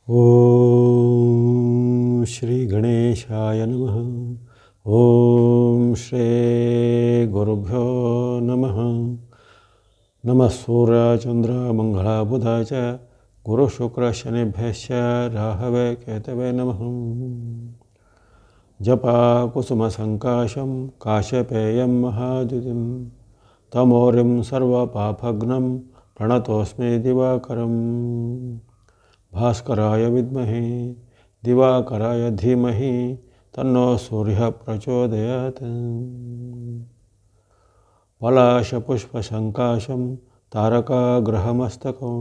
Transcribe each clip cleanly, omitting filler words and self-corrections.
ಓಂ ಶ್ರೀ ಗಣೇಶಾಯ ನಮಃ. ಓಂ ಶ್ರೀ ಗುರುಭ್ಯೋ ನಮಃ. ನಮಃ ಸೂರ್ಯ ಚಂದ್ರ ಮಂಗಳ ಬುಧ ಚ ಗುರು ಶುಕ್ರ ಶನಿಭ್ಯಶ್ಚ ರಾಹವೇ ಕೇತವೇ ನಮಃ. ಜಪ ಕುಸುಮ ಸಂಕಾಶಂ ಕಾಶ್ಯಪೇಯಂ ಮಹಾದ್ಯುತಿಂ ತಮೋರಿಂ ಸರ್ವಪಾಪಘ್ನಂ ಪ್ರಣತೋಸ್ಮಿ ದಿವಾಕರಂ. ಭಾಸ್ಕರಾಯ ವಿದ್ಮಹೇ ದಿವಾಕರಾಯ ಧೀಮಹಿ ತನ್ನೋ ಸೂರ್ಯ ಪ್ರಚೋದಯಾತ್. ಪಲಾಶಪುಷ್ಪಸಂಕಾಶಂ ತಾರಕಾಗ್ರಹಮಸ್ತಕಂ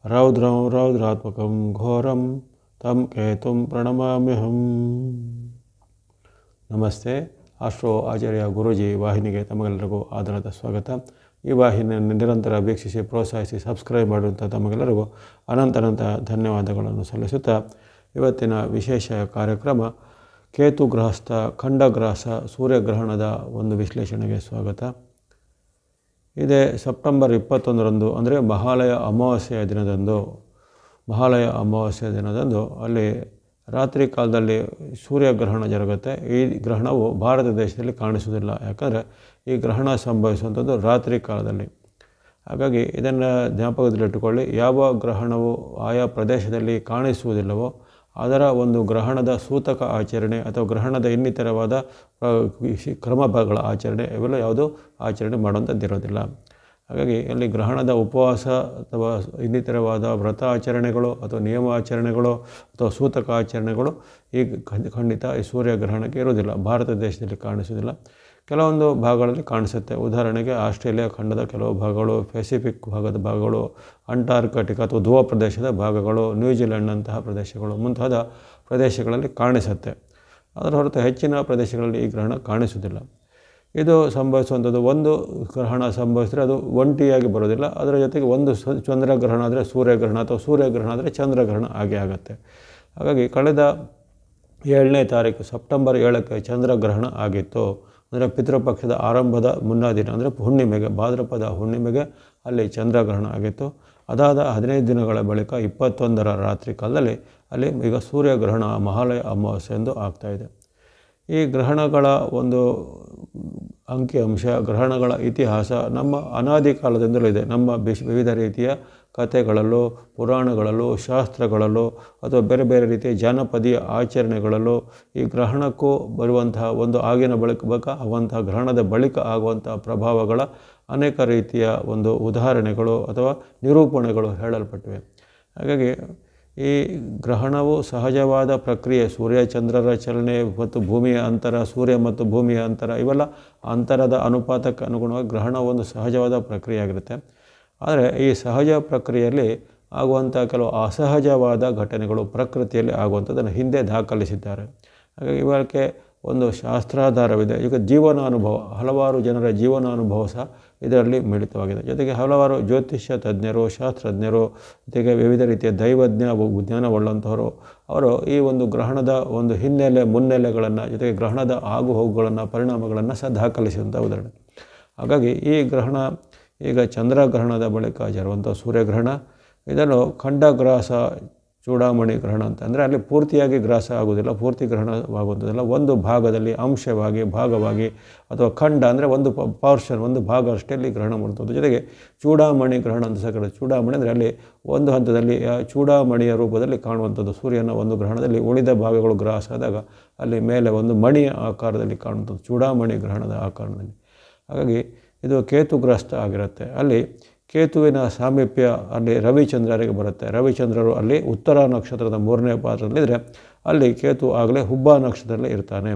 ರೌದ್ರಂ ರೌದ್ರಾತ್ಮಕಂ ಘೋರಂ ತಂ ಕೇತುಂ ಪ್ರಣಮಾಮ್ಯಹಂ. ನಮಸ್ತೆ. ಆಸ್ಟ್ರೋ ಆಚಾರ್ಯ ಗುರೂಜಿ ವಾಹಿನಿಗೆ ತಮಗೆಲ್ಲರಿಗೂ ಆದರದ ಸ್ವಾಗತ. ಈ ವಾಹಿನಿಯನ್ನು ನಿರಂತರ ವೀಕ್ಷಿಸಿ ಪ್ರೋತ್ಸಾಹಿಸಿ ಸಬ್ಸ್ಕ್ರೈಬ್ ಮಾಡುವಂಥ ತಮಗೆಲ್ಲರಿಗೂ ಅನಂತ ಧನ್ಯವಾದಗಳನ್ನು ಸಲ್ಲಿಸುತ್ತಾ ಇವತ್ತಿನ ವಿಶೇಷ ಕಾರ್ಯಕ್ರಮ ಕೇತುಗ್ರಹಸ್ಥ ಖಂಡಗ್ರಾಸ ಸೂರ್ಯಗ್ರಹಣದ ಒಂದು ವಿಶ್ಲೇಷಣೆಗೆ ಸ್ವಾಗತ. ಇದೇ ಸೆಪ್ಟೆಂಬರ್ 21ರಂದು ಅಂದರೆ ಮಹಾಲಯ ಅಮಾವಾಸ್ಯೆಯ ದಿನದಂದು ಅಲ್ಲಿ ರಾತ್ರಿ ಕಾಲದಲ್ಲಿ ಸೂರ್ಯಗ್ರಹಣ ಜರುಗುತ್ತೆ. ಈ ಗ್ರಹಣವು ಭಾರತ ದೇಶದಲ್ಲಿ ಕಾಣಿಸುವುದಿಲ್ಲ, ಯಾಕಂದರೆ ಈ ಗ್ರಹಣ ಸಂಭವಿಸುವಂಥದ್ದು ರಾತ್ರಿ ಕಾಲದಲ್ಲಿ. ಹಾಗಾಗಿ ಇದನ್ನು ಜ್ಞಾಪಕದಲ್ಲಿಟ್ಟುಕೊಳ್ಳಿ. ಯಾವ ಗ್ರಹಣವು ಆಯಾ ಪ್ರದೇಶದಲ್ಲಿ ಕಾಣಿಸುವುದಿಲ್ಲವೋ ಅದರ ಒಂದು ಗ್ರಹಣದ ಸೂತಕ ಆಚರಣೆ ಅಥವಾ ಗ್ರಹಣದ ಇನ್ನಿತರವಾದ ಕ್ರಮಗಳ ಆಚರಣೆ ಇವೆಲ್ಲ ಯಾವುದೂ ಆಚರಣೆ ಮಾಡುವಂಥದ್ದಿರೋದಿಲ್ಲ. ಹಾಗಾಗಿ ಅಲ್ಲಿ ಗ್ರಹಣದ ಉಪವಾಸ ಅಥವಾ ಇನ್ನಿತರವಾದ ವ್ರತ ಆಚರಣೆಗಳು ಅಥವಾ ನಿಯಮಾಚರಣೆಗಳು ಅಥವಾ ಸೂತಕ ಆಚರಣೆಗಳು ಈ ಖಂಡಿತ ಈ ಸೂರ್ಯಗ್ರಹಣಕ್ಕೆ ಇರೋದಿಲ್ಲ, ಭಾರತ ದೇಶದಲ್ಲಿ ಕಾಣಿಸೋದಿಲ್ಲ. ಕೆಲವೊಂದು ಭಾಗಗಳಲ್ಲಿ ಕಾಣಿಸುತ್ತೆ. ಉದಾಹರಣೆಗೆ ಆಸ್ಟ್ರೇಲಿಯಾ ಖಂಡದ ಕೆಲವು ಭಾಗಗಳು, ಪೆಸಿಫಿಕ್ ಭಾಗದ ಭಾಗಗಳು, ಅಂಟಾರ್ಕಟಿಕಾ ಅಥವಾ ಧ್ರುವ ಪ್ರದೇಶದ ಭಾಗಗಳು, ನ್ಯೂಜಿಲೆಂಡ್ನಂತಹ ಪ್ರದೇಶಗಳು ಮುಂತಾದ ಪ್ರದೇಶಗಳಲ್ಲಿ ಕಾಣಿಸುತ್ತೆ. ಅದರ ಹೊರತು ಹೆಚ್ಚಿನ ಪ್ರದೇಶಗಳಲ್ಲಿ ಈ ಗ್ರಹಣ ಕಾಣಿಸುವುದಿಲ್ಲ. ಇದು ಸಂಭವಿಸುವಂಥದ್ದು ಒಂದು ಗ್ರಹಣ ಸಂಭವಿಸಿದರೆ ಅದು ಒಂಟಿಯಾಗಿ ಬರೋದಿಲ್ಲ. ಅದರ ಜೊತೆಗೆ ಒಂದು ಚಂದ್ರಗ್ರಹಣ ಆದರೆ ಸೂರ್ಯಗ್ರಹಣ ಅಥವಾ ಸೂರ್ಯಗ್ರಹಣ ಆದರೆ ಚಂದ್ರಗ್ರಹಣ ಆಗೇ ಆಗುತ್ತೆ. ಹಾಗಾಗಿ ಕಳೆದ 7ನೇ ತಾರೀಕು ಸೆಪ್ಟೆಂಬರ್ 7ಕ್ಕೆ ಚಂದ್ರಗ್ರಹಣ ಆಗಿತ್ತು. ಅಂದರೆ ಪಿತೃಪಕ್ಷದ ಆರಂಭದ ಮುನ್ನಾ ದಿನ ಅಂದರೆ ಹುಣ್ಣಿಮೆಗೆ, ಭಾದ್ರಪದ ಹುಣ್ಣಿಮೆಗೆ ಅಲ್ಲಿ ಚಂದ್ರಗ್ರಹಣ ಆಗಿತ್ತು. ಅದಾದ 15 ದಿನಗಳ ಬಳಿಕ 21ರ ರಾತ್ರಿ ಕಾಲದಲ್ಲಿ ಅಲ್ಲಿ ಈಗ ಸೂರ್ಯಗ್ರಹಣ ಮಹಾಲಯ ಅಮಾವಾಸ್ಯೆ ಎಂದು ಆಗ್ತಾಯಿದೆ. ಈ ಗ್ರಹಣಗಳ ಒಂದು ಅಂಕಿಅಂಶ, ಗ್ರಹಣಗಳ ಇತಿಹಾಸ ನಮ್ಮ ಅನಾದಿ ಕಾಲದಿಂದಲೂ ಇದೆ. ನಮ್ಮ ವಿವಿಧ ರೀತಿಯ ಕಥೆಗಳಲ್ಲೂ, ಪುರಾಣಗಳಲ್ಲೂ, ಶಾಸ್ತ್ರಗಳಲ್ಲೂ ಅಥವಾ ಬೇರೆ ಬೇರೆ ರೀತಿಯ ಜಾನಪದೀಯ ಆಚರಣೆಗಳಲ್ಲೂ ಈ ಗ್ರಹಣಕ್ಕೂ ಬರುವಂತಹ ಒಂದು ಆಗಿನ ಬಳಿಕ ಆಗುವಂತಹ ಗ್ರಹಣದ ಬಳಿಕ ಆಗುವಂತಹ ಪ್ರಭಾವಗಳ ಅನೇಕ ರೀತಿಯ ಒಂದು ಉದಾಹರಣೆಗಳು ಅಥವಾ ನಿರೂಪಣೆಗಳು ಹೇಳಲ್ಪಟ್ಟಿವೆ. ಹಾಗಾಗಿ ಈ ಗ್ರಹಣವು ಸಹಜವಾದ ಪ್ರಕ್ರಿಯೆ. ಸೂರ್ಯ ಚಂದ್ರರ ಚಲನೆ ಮತ್ತು ಭೂಮಿಯ ಅಂತರ, ಸೂರ್ಯ ಮತ್ತು ಭೂಮಿಯ ಅಂತರ ಇವೆಲ್ಲ ಅಂತರದ ಅನುಪಾತಕ್ಕೆ ಅನುಗುಣವಾಗಿ ಗ್ರಹಣ ಒಂದು ಸಹಜವಾದ ಪ್ರಕ್ರಿಯೆ ಆಗಿರುತ್ತೆ. ಆದರೆ ಈ ಸಹಜ ಪ್ರಕ್ರಿಯೆಯಲ್ಲಿ ಆಗುವಂಥ ಕೆಲವು ಅಸಹಜವಾದ ಘಟನೆಗಳು ಪ್ರಕೃತಿಯಲ್ಲಿ ಆಗುವಂಥದ್ದನ್ನು ಹಿಂದೆ ದಾಖಲಿಸಿದ್ದಾರೆ. ಹಾಗಾಗಿ ಇವಕ್ಕೆ ಒಂದು ಶಾಸ್ತ್ರಾಧಾರವಿದೆ. ಈಗ ಜೀವನಾನುಭವ, ಹಲವಾರು ಜನರ ಜೀವನಾನುಭವ ಸಹ ಇದರಲ್ಲಿ ಮಿಳಿತವಾಗಿದೆ. ಜೊತೆಗೆ ಹಲವಾರು ಜ್ಯೋತಿಷ್ಯ ತಜ್ಞರು, ಶಾಸ್ತ್ರಜ್ಞರು, ಜೊತೆಗೆ ವಿವಿಧ ರೀತಿಯ ದೈವಜ್ಞ ಜ್ಞಾನವುಳ್ಳಂಥವರು ಅವರು ಈ ಒಂದು ಗ್ರಹಣದ ಒಂದು ಹಿನ್ನೆಲೆ ಮುನ್ನೆಲೆಗಳನ್ನು, ಜೊತೆಗೆ ಗ್ರಹಣದ ಆಗು ಹೋಗುಗಳನ್ನು, ಪರಿಣಾಮಗಳನ್ನು ಸಹ ದಾಖಲಿಸಿದಂಥ ಉದಾಹರಣೆ. ಹಾಗಾಗಿ ಈ ಗ್ರಹಣ ಈಗ ಚಂದ್ರಗ್ರಹಣದ ಬಳಿಕ ಜರುವಂಥ ಸೂರ್ಯಗ್ರಹಣ, ಇದನ್ನು ಖಂಡಗ್ರಾಸ ಚೂಡಾಮಣಿ ಗ್ರಹಣ ಅಂತ. ಅಂದರೆ ಅಲ್ಲಿ ಪೂರ್ತಿಯಾಗಿ ಗ್ರಾಸ ಆಗೋದಿಲ್ಲ, ಪೂರ್ತಿ ಗ್ರಹಣವಾಗುವಂಥದ್ದಲ್ಲ. ಒಂದು ಭಾಗದಲ್ಲಿ ಅಂಶವಾಗಿ, ಭಾಗವಾಗಿ ಅಥವಾ ಖಂಡ ಅಂದರೆ ಒಂದು ಪಾರ್ಷನ್, ಒಂದು ಭಾಗ ಅಷ್ಟೇ ಅಲ್ಲಿ ಗ್ರಹಣ ಮಾಡುವಂಥದ್ದು. ಜೊತೆಗೆ ಚೂಡಾಮಣಿ ಗ್ರಹಣ ಅಂತ ಸಹ ಕರೀತಾರೆ. ಚೂಡಾಮಣಿ ಅಂದರೆ ಅಲ್ಲಿ ಒಂದು ಹಂತದಲ್ಲಿ ಚೂಡಾಮಣಿಯ ರೂಪದಲ್ಲಿ ಕಾಣುವಂಥದ್ದು. ಸೂರ್ಯನ ಒಂದು ಗ್ರಹಣದಲ್ಲಿ ಉಳಿದ ಭಾಗಗಳು ಗ್ರಾಸ ಆದಾಗ ಅಲ್ಲಿ ಮೇಲೆ ಒಂದು ಮಣಿಯ ಆಕಾರದಲ್ಲಿ ಕಾಣುವಂಥದ್ದು ಚೂಡಾಮಣಿ ಗ್ರಹಣದ ಆಕಾರದಲ್ಲಿ. ಹಾಗಾಗಿ ಇದು ಕೇತುಗ್ರಸ್ತ ಆಗಿರುತ್ತೆ. ಅಲ್ಲಿ ಕೇತುವಿನ ಸಾಮೀಪ್ಯ ಅಲ್ಲಿ ರವಿಚಂದ್ರರಿಗೆ ಬರುತ್ತೆ. ರವಿಚಂದ್ರರು ಅಲ್ಲಿ ಉತ್ತರ ನಕ್ಷತ್ರದ 3ನೇ ಪಾದದಲ್ಲಿದ್ದರೆ ಅಲ್ಲಿ ಕೇತು ಆಗಲೇ ಹುಬ್ಬ ನಕ್ಷತ್ರದಲ್ಲಿ ಇರ್ತಾನೆ.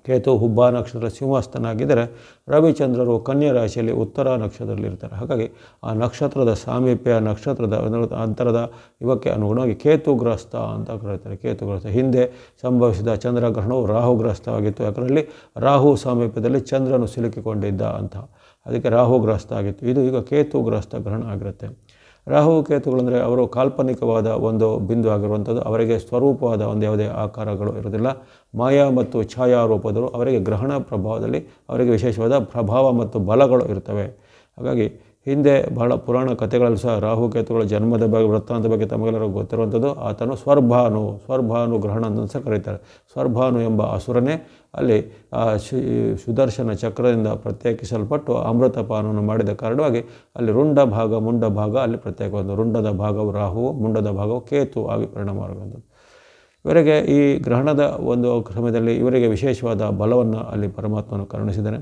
ಕೇತು ಹುಬ್ಬ ನಕ್ಷತ್ರ ಸಿಂಹಸ್ಥನಾಗಿದ್ದರೆ ರವಿಚಂದ್ರರು ಕನ್ಯಾ ರಾಶಿಯಲ್ಲಿ ಉತ್ತರ ನಕ್ಷತ್ರದಲ್ಲಿ ಇರ್ತಾರೆ. ಹಾಗಾಗಿ ಆ ನಕ್ಷತ್ರದ ಸಾಮೀಪ್ಯ, ನಕ್ಷತ್ರದ ಅಂತರದ ಇವಕ್ಕೆ ಅನುಗುಣವಾಗಿ ಕೇತುಗ್ರಸ್ತ ಅಂತ ಕರೀತಾರೆ. ಕೇತುಗ್ರಸ್ತ ಹಿಂದೆ ಸಂಭವಿಸಿದ ಚಂದ್ರಗ್ರಹಣವು ರಾಹುಗ್ರಸ್ತವಾಗಿತ್ತು. ಯಾಕಂದರೆ ರಾಹು ಸಾಮೀಪ್ಯದಲ್ಲಿ ಚಂದ್ರನು ಸಿಲುಕಿಕೊಂಡಿದ್ದ ಅಂತ, ಅದಕ್ಕೆ ರಾಹುಗ್ರಸ್ತ ಆಗಿತ್ತು. ಇದು ಈಗ ಕೇತುಗ್ರಸ್ತ ಗ್ರಹಣ ಆಗಿರುತ್ತೆ. ರಾಹು ಕೇತುಗಳಂದರೆ ಅವರು ಕಾಲ್ಪನಿಕವಾದ ಒಂದು ಬಿಂದು ಆಗಿರುವಂಥದ್ದು. ಅವರಿಗೆ ಸ್ವರೂಪವಾದ ಒಂದು ಯಾವುದೇ ಆಕಾರಗಳು ಇರೋದಿಲ್ಲ. ಮಾಯಾ ಮತ್ತು ಛಾಯಾ ರೂಪದರು ಅವರಿಗೆ ಗ್ರಹಣ ಪ್ರಭಾವದಲ್ಲಿ ಅವರಿಗೆ ವಿಶೇಷವಾದ ಪ್ರಭಾವ ಮತ್ತು ಬಲಗಳು ಇರ್ತವೆ. ಹಾಗಾಗಿ ಹಿಂದೆ ಬಹಳ ಪುರಾಣ ಕಥೆಗಳಲ್ಲಿ ಸಹ ರಾಹುಕೇತುಗಳ ಜನ್ಮದ ಬಗ್ಗೆ ವೃತ್ತಾಂತ ಬಗ್ಗೆ ತಮಗೆಲ್ಲರಿಗೂ ಗೊತ್ತಿರುವಂಥದ್ದು. ಆತನು ಸ್ವರ್ಭಾನು ಗ್ರಹಣ ಅಂತ ಸಹ ಕರೀತಾರೆ. ಸ್ವರ್ಭಾನು ಎಂಬ ಅಸುರನೇ ಅಲ್ಲಿ ಸುದರ್ಶನ ಚಕ್ರದಿಂದ ಪ್ರತ್ಯೇಕಿಸಲ್ಪಟ್ಟು ಅಮೃತಪಾನವನ್ನು ಮಾಡಿದ ಕಾರಣವಾಗಿ ಅಲ್ಲಿ ರುಂಡ ಭಾಗ ಮುಂಡ ಭಾಗ ಅಲ್ಲಿ ಪ್ರತ್ಯೇಕವಾದ ರುಂಡದ ಭಾಗವು ರಾಹುವು, ಮುಂಡದ ಭಾಗವು ಕೇತು ಆಗಿ ಪರಿಣಾಮ ಆಗುವಂಥದ್ದು. ಇವರಿಗೆ ಈ ಗ್ರಹಣದ ಒಂದು ಸಮಯದಲ್ಲಿ ಇವರಿಗೆ ವಿಶೇಷವಾದ ಬಲವನ್ನು ಅಲ್ಲಿ ಪರಮಾತ್ಮನು ಕರುಣಿಸಿದ್ದಾನೆ.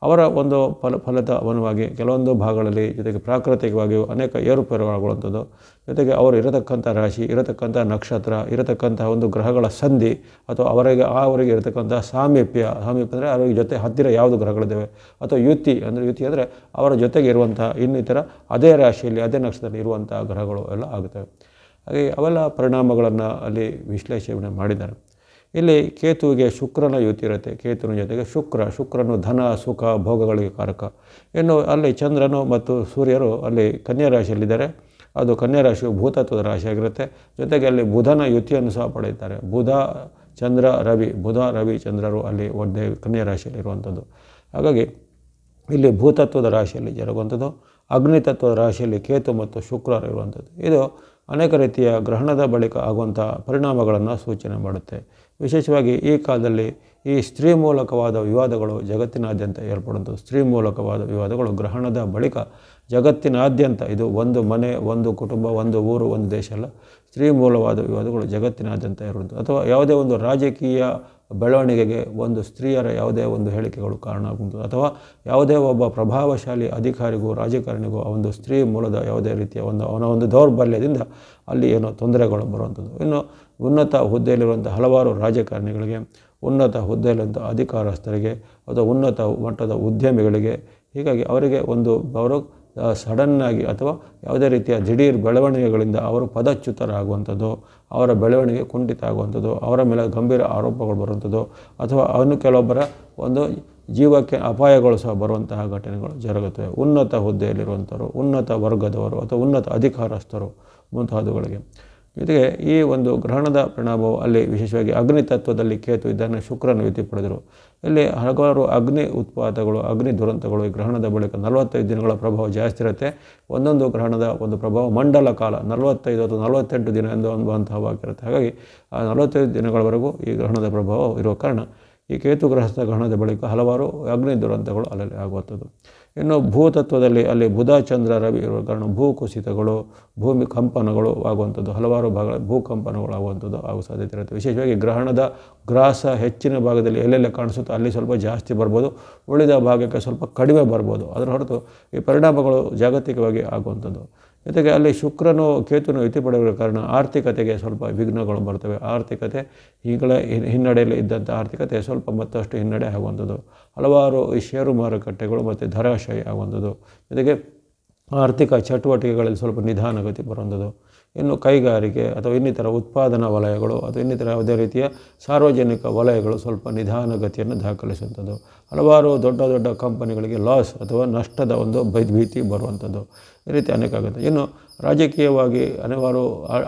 ಅವರ ಒಂದು ಫಲಿತಾನುವಾಗಿ ಕೆಲವೊಂದು ಭಾಗಗಳಲ್ಲಿ ಜೊತೆಗೆ ಪ್ರಾಕೃತಿಕವಾಗಿಯೂ ಅನೇಕ ಏರುಪೇರುಗಳಾಗುವಂಥದ್ದು, ಜೊತೆಗೆ ಅವರು ಇರತಕ್ಕಂಥ ರಾಶಿ, ಇರತಕ್ಕಂಥ ನಕ್ಷತ್ರ, ಇರತಕ್ಕಂಥ ಒಂದು ಗ್ರಹಗಳ ಸಂಧಿ ಅಥವಾ ಅವರಿಗೆ ಇರತಕ್ಕಂಥ ಸಾಮೀಪ್ಯ ಅಂದರೆ ಅವರ ಜೊತೆ ಹತ್ತಿರ ಯಾವುದು ಗ್ರಹಗಳಿದ್ದಾವೆ, ಅಥವಾ ಯುತಿ ಅಂದರೆ ಅವರ ಜೊತೆಗೆ ಇರುವಂಥ ಇನ್ನಿತರ ಅದೇ ರಾಶಿಯಲ್ಲಿ ಅದೇ ನಕ್ಷತ್ರದಲ್ಲಿ ಇರುವಂಥ ಗ್ರಹಗಳು ಎಲ್ಲ ಆಗುತ್ತವೆ. ಹಾಗೆ ಅವೆಲ್ಲ ಪರಿಣಾಮಗಳನ್ನು ಅಲ್ಲಿ ವಿಶ್ಲೇಷಣೆ ಮಾಡಿದ್ದಾರೆ. ಇಲ್ಲಿ ಕೇತುವಿಗೆ ಶುಕ್ರನ ಯುತಿ ಇರುತ್ತೆ. ಕೇತುವಿನ ಜೊತೆಗೆ ಶುಕ್ರನು ಧನ ಸುಖ ಭೋಗಗಳಿಗೆ ಕಾರಕ. ಇನ್ನು ಅಲ್ಲಿ ಚಂದ್ರನು ಮತ್ತು ಸೂರ್ಯರು ಅಲ್ಲಿ ಕನ್ಯಾ ರಾಶಿಯಲ್ಲಿದ್ದಾರೆ. ಅದು ಕನ್ಯಾ ರಾಶಿಯು ಭೂತತ್ವದ ರಾಶಿಯಾಗಿರುತ್ತೆ. ಜೊತೆಗೆ ಅಲ್ಲಿ ಬುಧನ ಯುತಿಯನ್ನು ಸಹ ಪಡೆಯುತ್ತಾರೆ. ಬುಧ ರವಿ ಚಂದ್ರರು ಅಲ್ಲಿ ಒಂದೇ ಕನ್ಯಾ ರಾಶಿಯಲ್ಲಿರುವಂಥದ್ದು. ಹಾಗಾಗಿ ಇಲ್ಲಿ ಭೂತತ್ವದ ರಾಶಿಯಲ್ಲಿ ಜರುಗುವಂಥದ್ದು, ಅಗ್ನಿತತ್ವದ ರಾಶಿಯಲ್ಲಿ ಕೇತು ಮತ್ತು ಶುಕ್ರರು ಇರುವಂಥದ್ದು. ಇದು ಅನೇಕ ರೀತಿಯ ಗ್ರಹಣದ ಬಳಿಕ ಆಗುವಂಥ ಪರಿಣಾಮಗಳನ್ನು ಸೂಚನೆ ಮಾಡುತ್ತೆ. ವಿಶೇಷವಾಗಿ ಈ ಕಾಲದಲ್ಲಿ ಈ ಸ್ತ್ರೀ ಮೂಲಕವಾದ ವಿವಾದಗಳು ಜಗತ್ತಿನಾದ್ಯಂತ ಏರ್ಪಡುವಂಥದ್ದು. ಸ್ತ್ರೀ ಮೂಲಕವಾದ ವಿವಾದಗಳು ಗ್ರಹಣದ ಬಳಿಕ ಜಗತ್ತಿನಾದ್ಯಂತ, ಇದು ಒಂದು ಮನೆ, ಒಂದು ಕುಟುಂಬ, ಒಂದು ಊರು, ಒಂದು ದೇಶ ಅಲ್ಲ, ಸ್ತ್ರೀ ಮೂಲವಾದ ವಿವಾದಗಳು ಜಗತ್ತಿನಾದ್ಯಂತ ಇರುವಂಥದ್ದು. ಅಥವಾ ಯಾವುದೇ ಒಂದು ರಾಜಕೀಯ ಬೆಳವಣಿಗೆಗೆ ಒಂದು ಸ್ತ್ರೀಯರ ಯಾವುದೇ ಒಂದು ಹೇಳಿಕೆಗಳು ಕಾರಣ ಆಗುವಂಥದ್ದು, ಅಥವಾ ಯಾವುದೇ ಒಬ್ಬ ಪ್ರಭಾವಶಾಲಿ ಅಧಿಕಾರಿಗೂ ರಾಜಕಾರಣಿಗೂ ಆ ಒಂದು ಸ್ತ್ರೀ ಮೂಲದ ಯಾವುದೇ ರೀತಿಯ ಅವನ ಒಂದು ದೌರ್ಬಲ್ಯದಿಂದ ಅಲ್ಲಿ ಏನೋ ತೊಂದರೆಗಳು ಬರುವಂಥದ್ದು. ಇನ್ನು ಉನ್ನತ ಹುದ್ದೆಯಲ್ಲಿರುವಂಥ ಹಲವಾರು ರಾಜಕಾರಣಿಗಳಿಗೆ, ಉನ್ನತ ಹುದ್ದೆಯಲ್ಲಿರುವಂಥ ಅಧಿಕಾರಸ್ಥರಿಗೆ ಅಥವಾ ಉನ್ನತ ಮಟ್ಟದ ಉದ್ಯಮಿಗಳಿಗೆ, ಹೀಗಾಗಿ ಅವರಿಗೆ ಅವರು ಸಡನ್ನಾಗಿ ಅಥವಾ ಯಾವುದೇ ರೀತಿಯ ದಿಢೀರ್ ಬೆಳವಣಿಗೆಗಳಿಂದ ಅವರು ಪದಚ್ಯುತರಾಗುವಂಥದ್ದು, ಅವರ ಬೆಳವಣಿಗೆ ಕುಂಠಿತ ಆಗುವಂಥದ್ದು, ಅವರ ಮೇಲೆ ಗಂಭೀರ ಆರೋಪಗಳು ಬರುವಂಥದ್ದು, ಅಥವಾ ಅವನು ಕೆಲವೊಬ್ಬರ ಒಂದು ಜೀವಕ್ಕೆ ಅಪಾಯಗಳು ಸಹ ಬರುವಂತಹ ಘಟನೆಗಳು ಜರುಗುತ್ತವೆ. ಉನ್ನತ ಹುದ್ದೆಯಲ್ಲಿರುವಂಥವರು, ಉನ್ನತ ವರ್ಗದವರು ಅಥವಾ ಉನ್ನತ ಅಧಿಕಾರಸ್ಥರು ಮುಂತಾದವುಗಳಿಗೆ. ಜೊತೆಗೆ ಈ ಒಂದು ಗ್ರಹಣದ ಪರಿಣಾಮವು ಅಲ್ಲಿ ವಿಶೇಷವಾಗಿ ಅಗ್ನಿ ತತ್ವದಲ್ಲಿ ಕೇತು ಇದ್ದಾನೆ, ಶುಕ್ರನ ಯುತಿ ಪಡೆದರು. ಇಲ್ಲಿ ಹಲವಾರು ಅಗ್ನಿ ಉತ್ಪಾತಗಳು, ಅಗ್ನಿ ದುರಂತಗಳು ಈ ಗ್ರಹಣದ ಬಳಿಕ 45 ದಿನಗಳ ಪ್ರಭಾವ ಜಾಸ್ತಿ ಇರುತ್ತೆ. ಒಂದೊಂದು ಗ್ರಹಣದ ಒಂದು ಪ್ರಭಾವ ಮಂಡಲ ಕಾಲ 45 ಅಥವಾ 48 ದಿನ ಎಂದು ಅನ್ನುವಂಥವಾಗಿರುತ್ತೆ. ಹಾಗಾಗಿ ಆ 45 ದಿನಗಳವರೆಗೂ ಈ ಗ್ರಹಣದ ಪ್ರಭಾವ ಇರುವ ಕಾರಣ ಈ ಕೇತುಗ್ರಸ್ತ ಗ್ರಹಣದ ಬಳಿಕ ಹಲವಾರು ಅಗ್ನಿ ದುರಂತಗಳು ಅಲ್ಲಲ್ಲಿ ಆಗುವಂಥದ್ದು. ಇನ್ನು ಭೂತತ್ವದಲ್ಲಿ ಅಲ್ಲಿ ಬುಧ ಚಂದ್ರ ರವಿ ಇರುವ ಕಾರಣ ಭೂಕುಸಿತಗಳು, ಭೂಮಿ ಕಂಪನಗಳು ಆಗುವಂಥದ್ದು, ಹಲವಾರು ಭಾಗ ಭೂಕಂಪನಗಳು ಆಗುವಂಥದ್ದು ಆಗುವ ಸಾಧ್ಯತೆ ಇರುತ್ತೆ. ವಿಶೇಷವಾಗಿ ಗ್ರಹಣದ ಗ್ರಾಸ ಹೆಚ್ಚಿನ ಭಾಗದಲ್ಲಿ ಎಲ್ಲೆಲ್ಲ ಕಾಣಿಸುತ್ತೋ ಅಲ್ಲಿ ಸ್ವಲ್ಪ ಜಾಸ್ತಿ ಬರ್ಬೋದು, ಉಳಿದ ಭಾಗಕ್ಕೆ ಸ್ವಲ್ಪ ಕಡಿಮೆ ಬರ್ಬೋದು. ಅದರ ಹೊರತು ಈ ಪರಿಣಾಮಗಳು ಜಾಗತಿಕವಾಗಿ ಆಗುವಂಥದ್ದು. ಜೊತೆಗೆ ಅಲ್ಲಿ ಶುಕ್ರನು ಕೇತುನು ಯುತಿ ಪಡೆಯುವ ಕಾರಣ ಆರ್ಥಿಕತೆಗೆ ಸ್ವಲ್ಪ ವಿಘ್ನಗಳು ಬರ್ತವೆ. ಆರ್ಥಿಕತೆ ಈಗಲೇ ಹಿನ್ನಡೆಯಲ್ಲಿ ಇದ್ದಂಥ ಆರ್ಥಿಕತೆ ಸ್ವಲ್ಪ ಮತ್ತಷ್ಟು ಹಿನ್ನಡೆ ಆಗುವಂಥದ್ದು, ಹಲವಾರು ಈ ಷೇರು ಮಾರುಕಟ್ಟೆಗಳು ಮತ್ತು ಧರಾಶಾಹಿ ಆಗುವಂಥದ್ದು, ಜೊತೆಗೆ ಆರ್ಥಿಕ ಚಟುವಟಿಕೆಗಳಲ್ಲಿ ಸ್ವಲ್ಪ ನಿಧಾನಗತಿ ಬರುವಂಥದ್ದು. ಇನ್ನು ಕೈಗಾರಿಕೆ ಅಥವಾ ಇನ್ನಿತರ ಉತ್ಪಾದನಾ ವಲಯಗಳು ಅಥವಾ ಇನ್ನಿತರ ಯಾವುದೇ ರೀತಿಯ ಸಾರ್ವಜನಿಕ ವಲಯಗಳು ಸ್ವಲ್ಪ ನಿಧಾನಗತಿಯನ್ನು ದಾಖಲಿಸುವಂಥದ್ದು, ಹಲವಾರು ದೊಡ್ಡ ದೊಡ್ಡ ಕಂಪನಿಗಳಿಗೆ ಲಾಸ್ ಅಥವಾ ನಷ್ಟದ ಒಂದು ಭೀತಿ ಬರುವಂಥದ್ದು, ಈ ರೀತಿ ಅನೇಕ ಆಗುತ್ತೆ. ಇನ್ನು ರಾಜಕೀಯವಾಗಿ ಹಲವಾರು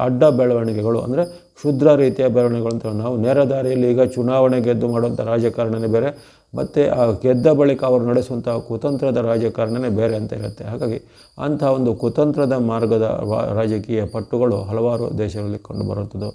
ಅಡ್ಡ ಬೆಳವಣಿಗೆಗಳು ಅಂದರೆ ಕ್ಷುದ್ರ ರೀತಿಯ ಬೆಳವಣಿಗೆಗಳು ಅಂತ ನಾವು ನೇರ ದಾರಿಯಲ್ಲಿ ಈಗ ಚುನಾವಣೆ ಗೆದ್ದು ಮಾಡುವಂಥ ರಾಜಕಾರಣನೇ ಬೇರೆ, ಮತ್ತು ಆ ಗೆದ್ದ ಬಳಿಕ ಅವರು ನಡೆಸುವಂಥ ಕುತಂತ್ರದ ರಾಜಕಾರಣನೇ ಬೇರೆ ಅಂತ ಇರುತ್ತೆ. ಹಾಗಾಗಿ ಅಂಥ ಒಂದು ಕುತಂತ್ರದ ಮಾರ್ಗದ ರಾಜಕೀಯ ಪಟ್ಟುಗಳು ಹಲವಾರು ದೇಶಗಳಲ್ಲಿ ಕಂಡುಬರುವಂಥದ್ದು.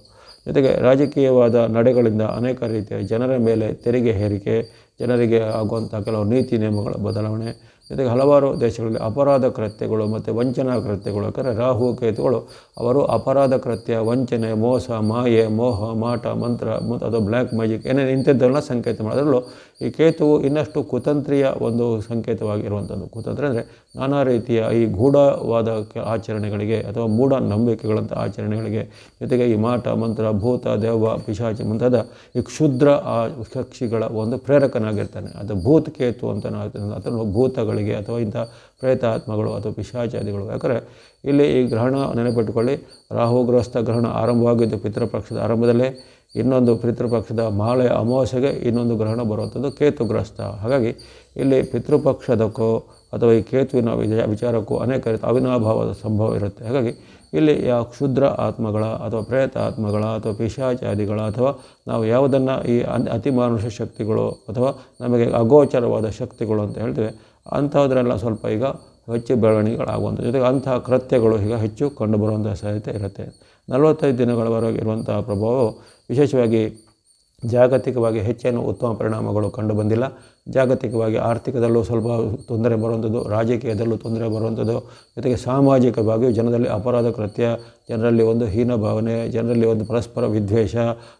ಜೊತೆಗೆ ರಾಜಕೀಯವಾದ ನಡೆಗಳಿಂದ ಅನೇಕ ರೀತಿಯ ಜನರ ಮೇಲೆ ತೆರಿಗೆ ಹೇರಿಕೆ, ಜನರಿಗೆ ಆಗುವಂಥ ಕೆಲವು ನೀತಿ ನಿಯಮಗಳ ಬದಲಾವಣೆ, ಜೊತೆಗೆ ಹಲವಾರು ದೇಶಗಳಲ್ಲಿ ಅಪರಾಧ ಕೃತ್ಯಗಳು ಮತ್ತು ವಂಚನಾ ಕೃತ್ಯಗಳು. ಯಾಕಂದರೆ ರಾಹು ಕೇತುಗಳು ಅವರು ಅಪರಾಧ ಕೃತ್ಯ, ವಂಚನೆ, ಮೋಸ, ಮಾಯೆ, ಮೋಹ, ಮಾಟ, ಮಂತ್ರ ಅಥವಾ ಬ್ಲ್ಯಾಕ್ ಮ್ಯಾಜಿಕ್ ಏನೇನು ಇಂಥದ್ದೆಲ್ಲ ಸಂಕೇತ ಮಾಡೋದ್ರಲ್ಲೂ ಈ ಕೇತುವು ಇನ್ನಷ್ಟು ಕುತಂತ್ರಿಯ ಒಂದು ಸಂಕೇತವಾಗಿರುವಂಥದ್ದು. ಕುತಂತ್ರ ಅಂದರೆ ನಾನಾ ರೀತಿಯ ಈ ಗೂಢವಾದ ಆಚರಣೆಗಳಿಗೆ ಅಥವಾ ಮೂಢ ನಂಬಿಕೆಗಳಂಥ ಆಚರಣೆಗಳಿಗೆ, ಜೊತೆಗೆ ಈ ಮಾಟ, ಮಂತ್ರ, ಭೂತ, ದೆವ್ವ, ಪಿಶಾಚಿ ಮುಂತಾದ ಈ ಕ್ಷುದ್ರ ಕಕ್ಷಿಗಳ ಒಂದು ಪ್ರೇರಕನಾಗಿರ್ತಾನೆ. ಅದು ಭೂತ್ ಕೇತು ಅಂತ ಅದನ್ನು ಭೂತಗಳಿಗೆ ಅಥವಾ ಇಂಥ ಪ್ರೇತಾತ್ಮಗಳು ಅಥವಾ ಪಿಶಾಚಾದಿಗಳು. ಯಾಕಂದರೆ ಇಲ್ಲಿ ಈ ಗ್ರಹಣ ನೆನಪಿಟ್ಟುಕೊಳ್ಳಿ, ರಾಹುಗ್ರಸ್ತ ಗ್ರಹಣ ಆರಂಭವಾಗಿದ್ದು ಪಿತೃಪಕ್ಷದ ಆರಂಭದಲ್ಲೇ, ಇನ್ನೊಂದು ಪಿತೃಪಕ್ಷದ ಮಾಲೆಯ ಅಮಾವಾಸ್ಯೆಗೆ ಇನ್ನೊಂದು ಗ್ರಹಣ ಬರುವಂಥದ್ದು ಕೇತುಗ್ರಸ್ತ. ಹಾಗಾಗಿ ಇಲ್ಲಿ ಪಿತೃಪಕ್ಷದಕ್ಕೋ ಅಥವಾ ಈ ಕೇತುವಿನ ವಿಚಾರಕ್ಕೂ ಅನೇಕ ರೀತಿಯ ಅವಿನಾಭಾವದ ಸಂಭವ ಇರುತ್ತೆ. ಹಾಗಾಗಿ ಇಲ್ಲಿ ಯಾವ ಕ್ಷುದ್ರ ಆತ್ಮಗಳ ಅಥವಾ ಪ್ರೇತ ಆತ್ಮಗಳ ಅಥವಾ ಪಿಶಾಚಾದಿಗಳ ಅಥವಾ ನಾವು ಯಾವುದನ್ನು ಈ ಅತಿಮಾನುಷ ಶಕ್ತಿಗಳು ಅಥವಾ ನಮಗೆ ಅಗೋಚರವಾದ ಶಕ್ತಿಗಳು ಅಂತ ಹೇಳ್ತೇವೆ, ಅಂಥದ್ರೆಲ್ಲ ಸ್ವಲ್ಪ ಈಗ ಹೆಚ್ಚು ಬೆಳವಣಿಗೆಗಳಾಗುವಂಥ ಜೊತೆಗೆ ಅಂತಹ ಕೃತ್ಯಗಳು ಈಗ ಹೆಚ್ಚು ಕಂಡುಬರುವಂಥ ಸಾಧ್ಯತೆ ಇರುತ್ತೆ. 45 ದಿನಗಳವರೆಗೆ ಇರುವಂತಹ ಪ್ರಭಾವವು ವಿಶೇಷವಾಗಿ ಜಾಗತಿಕವಾಗಿ ಹೆಚ್ಚೇನು ಉತ್ತಮ ಪರಿಣಾಮಗಳು ಕಂಡುಬಂದಿಲ್ಲ. ಜಾಗತಿಕವಾಗಿ ಆರ್ಥಿಕದಲ್ಲೂ ಸ್ವಲ್ಪ ತೊಂದರೆ ಬರುವಂಥದ್ದು, ರಾಜಕೀಯದಲ್ಲೂ ತೊಂದರೆ ಬರುವಂಥದ್ದು, ಜೊತೆಗೆ ಸಾಮಾಜಿಕವಾಗಿಯೂ ಜನರಲ್ಲಿ ಅಪರಾಧ ಕೃತ್ಯ, ಜನರಲ್ಲಿ ಒಂದು ಹೀನ ಭಾವನೆ, ಜನರಲ್ಲಿ ಒಂದು ಪರಸ್ಪರ ವಿದ್ವೇಷ,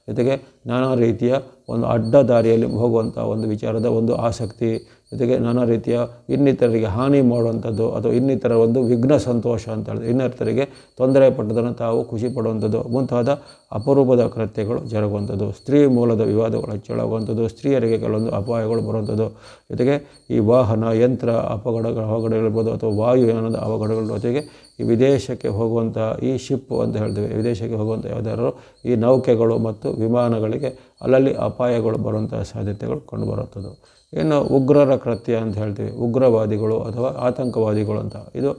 ಜೊತೆಗೆ ನಾನಾ ರೀತಿಯ ಒಂದು ಅಡ್ಡ ದಾರಿಯಲ್ಲಿ ಹೋಗುವಂಥ ಒಂದು ವಿಚಾರದ ಒಂದು ಆಸಕ್ತಿ, ಜೊತೆಗೆ ನಾನಾ ರೀತಿಯ ಇನ್ನಿತರರಿಗೆ ಹಾನಿ ಮಾಡುವಂಥದ್ದು ಅಥವಾ ಇನ್ನಿತರ ಒಂದು ವಿಘ್ನ ಸಂತೋಷ ಅಂತ ಹೇಳಿದ್ರೆ ಇನ್ನಿತರಿಗೆ ತೊಂದರೆ ಪಟ್ಟದನ್ನು ತಾವು ಖುಷಿ ಪಡುವಂಥದ್ದು ಮುಂತಾದ ಅಪರೂಪದ ಕೃತ್ಯಗಳು ಜರುಗುವಂಥದ್ದು, ಸ್ತ್ರೀ ಮೂಲದ ವಿವಾದಗಳು ಹೆಚ್ಚಳಾಗುವಂಥದ್ದು, ಸ್ತ್ರೀಯರಿಗೆ ಕೆಲವೊಂದು ಅಪಾಯಗಳು ಬರುವಂಥದ್ದು, ಜೊತೆಗೆ ಈ ವಾಹನ ಯಂತ್ರ ಅವಘಡಗಳಿರ್ಬೋದು ಅಥವಾ ವಾಯುಯಾನದ ಅವಘಡಗಳ ಜೊತೆಗೆ ಈ ವಿದೇಶಕ್ಕೆ ಹೋಗುವಂಥ ಈ ಶಿಪ್ ಅಂತ ಹೇಳ್ತೇವೆ, ವಿದೇಶಕ್ಕೆ ಹೋಗುವಂಥ ಯಾವುದಾದ್ರು ಈ ನೌಕೆಗಳು ಮತ್ತು ವಿಮಾನಗಳಿಗೆ ಅಲ್ಲಲ್ಲಿ ಅಪಾಯಗಳು ಬರುವಂಥ ಸಾಧ್ಯತೆಗಳು ಕಂಡುಬರುತ್ತದೆ. ಇನ್ನು ಉಗ್ರರ ಕೃತ್ಯ ಅಂತ ಹೇಳ್ತೀವಿ, ಉಗ್ರವಾದಿಗಳು ಅಥವಾ ಆತಂಕವಾದಿಗಳು ಅಂತ, ಇದು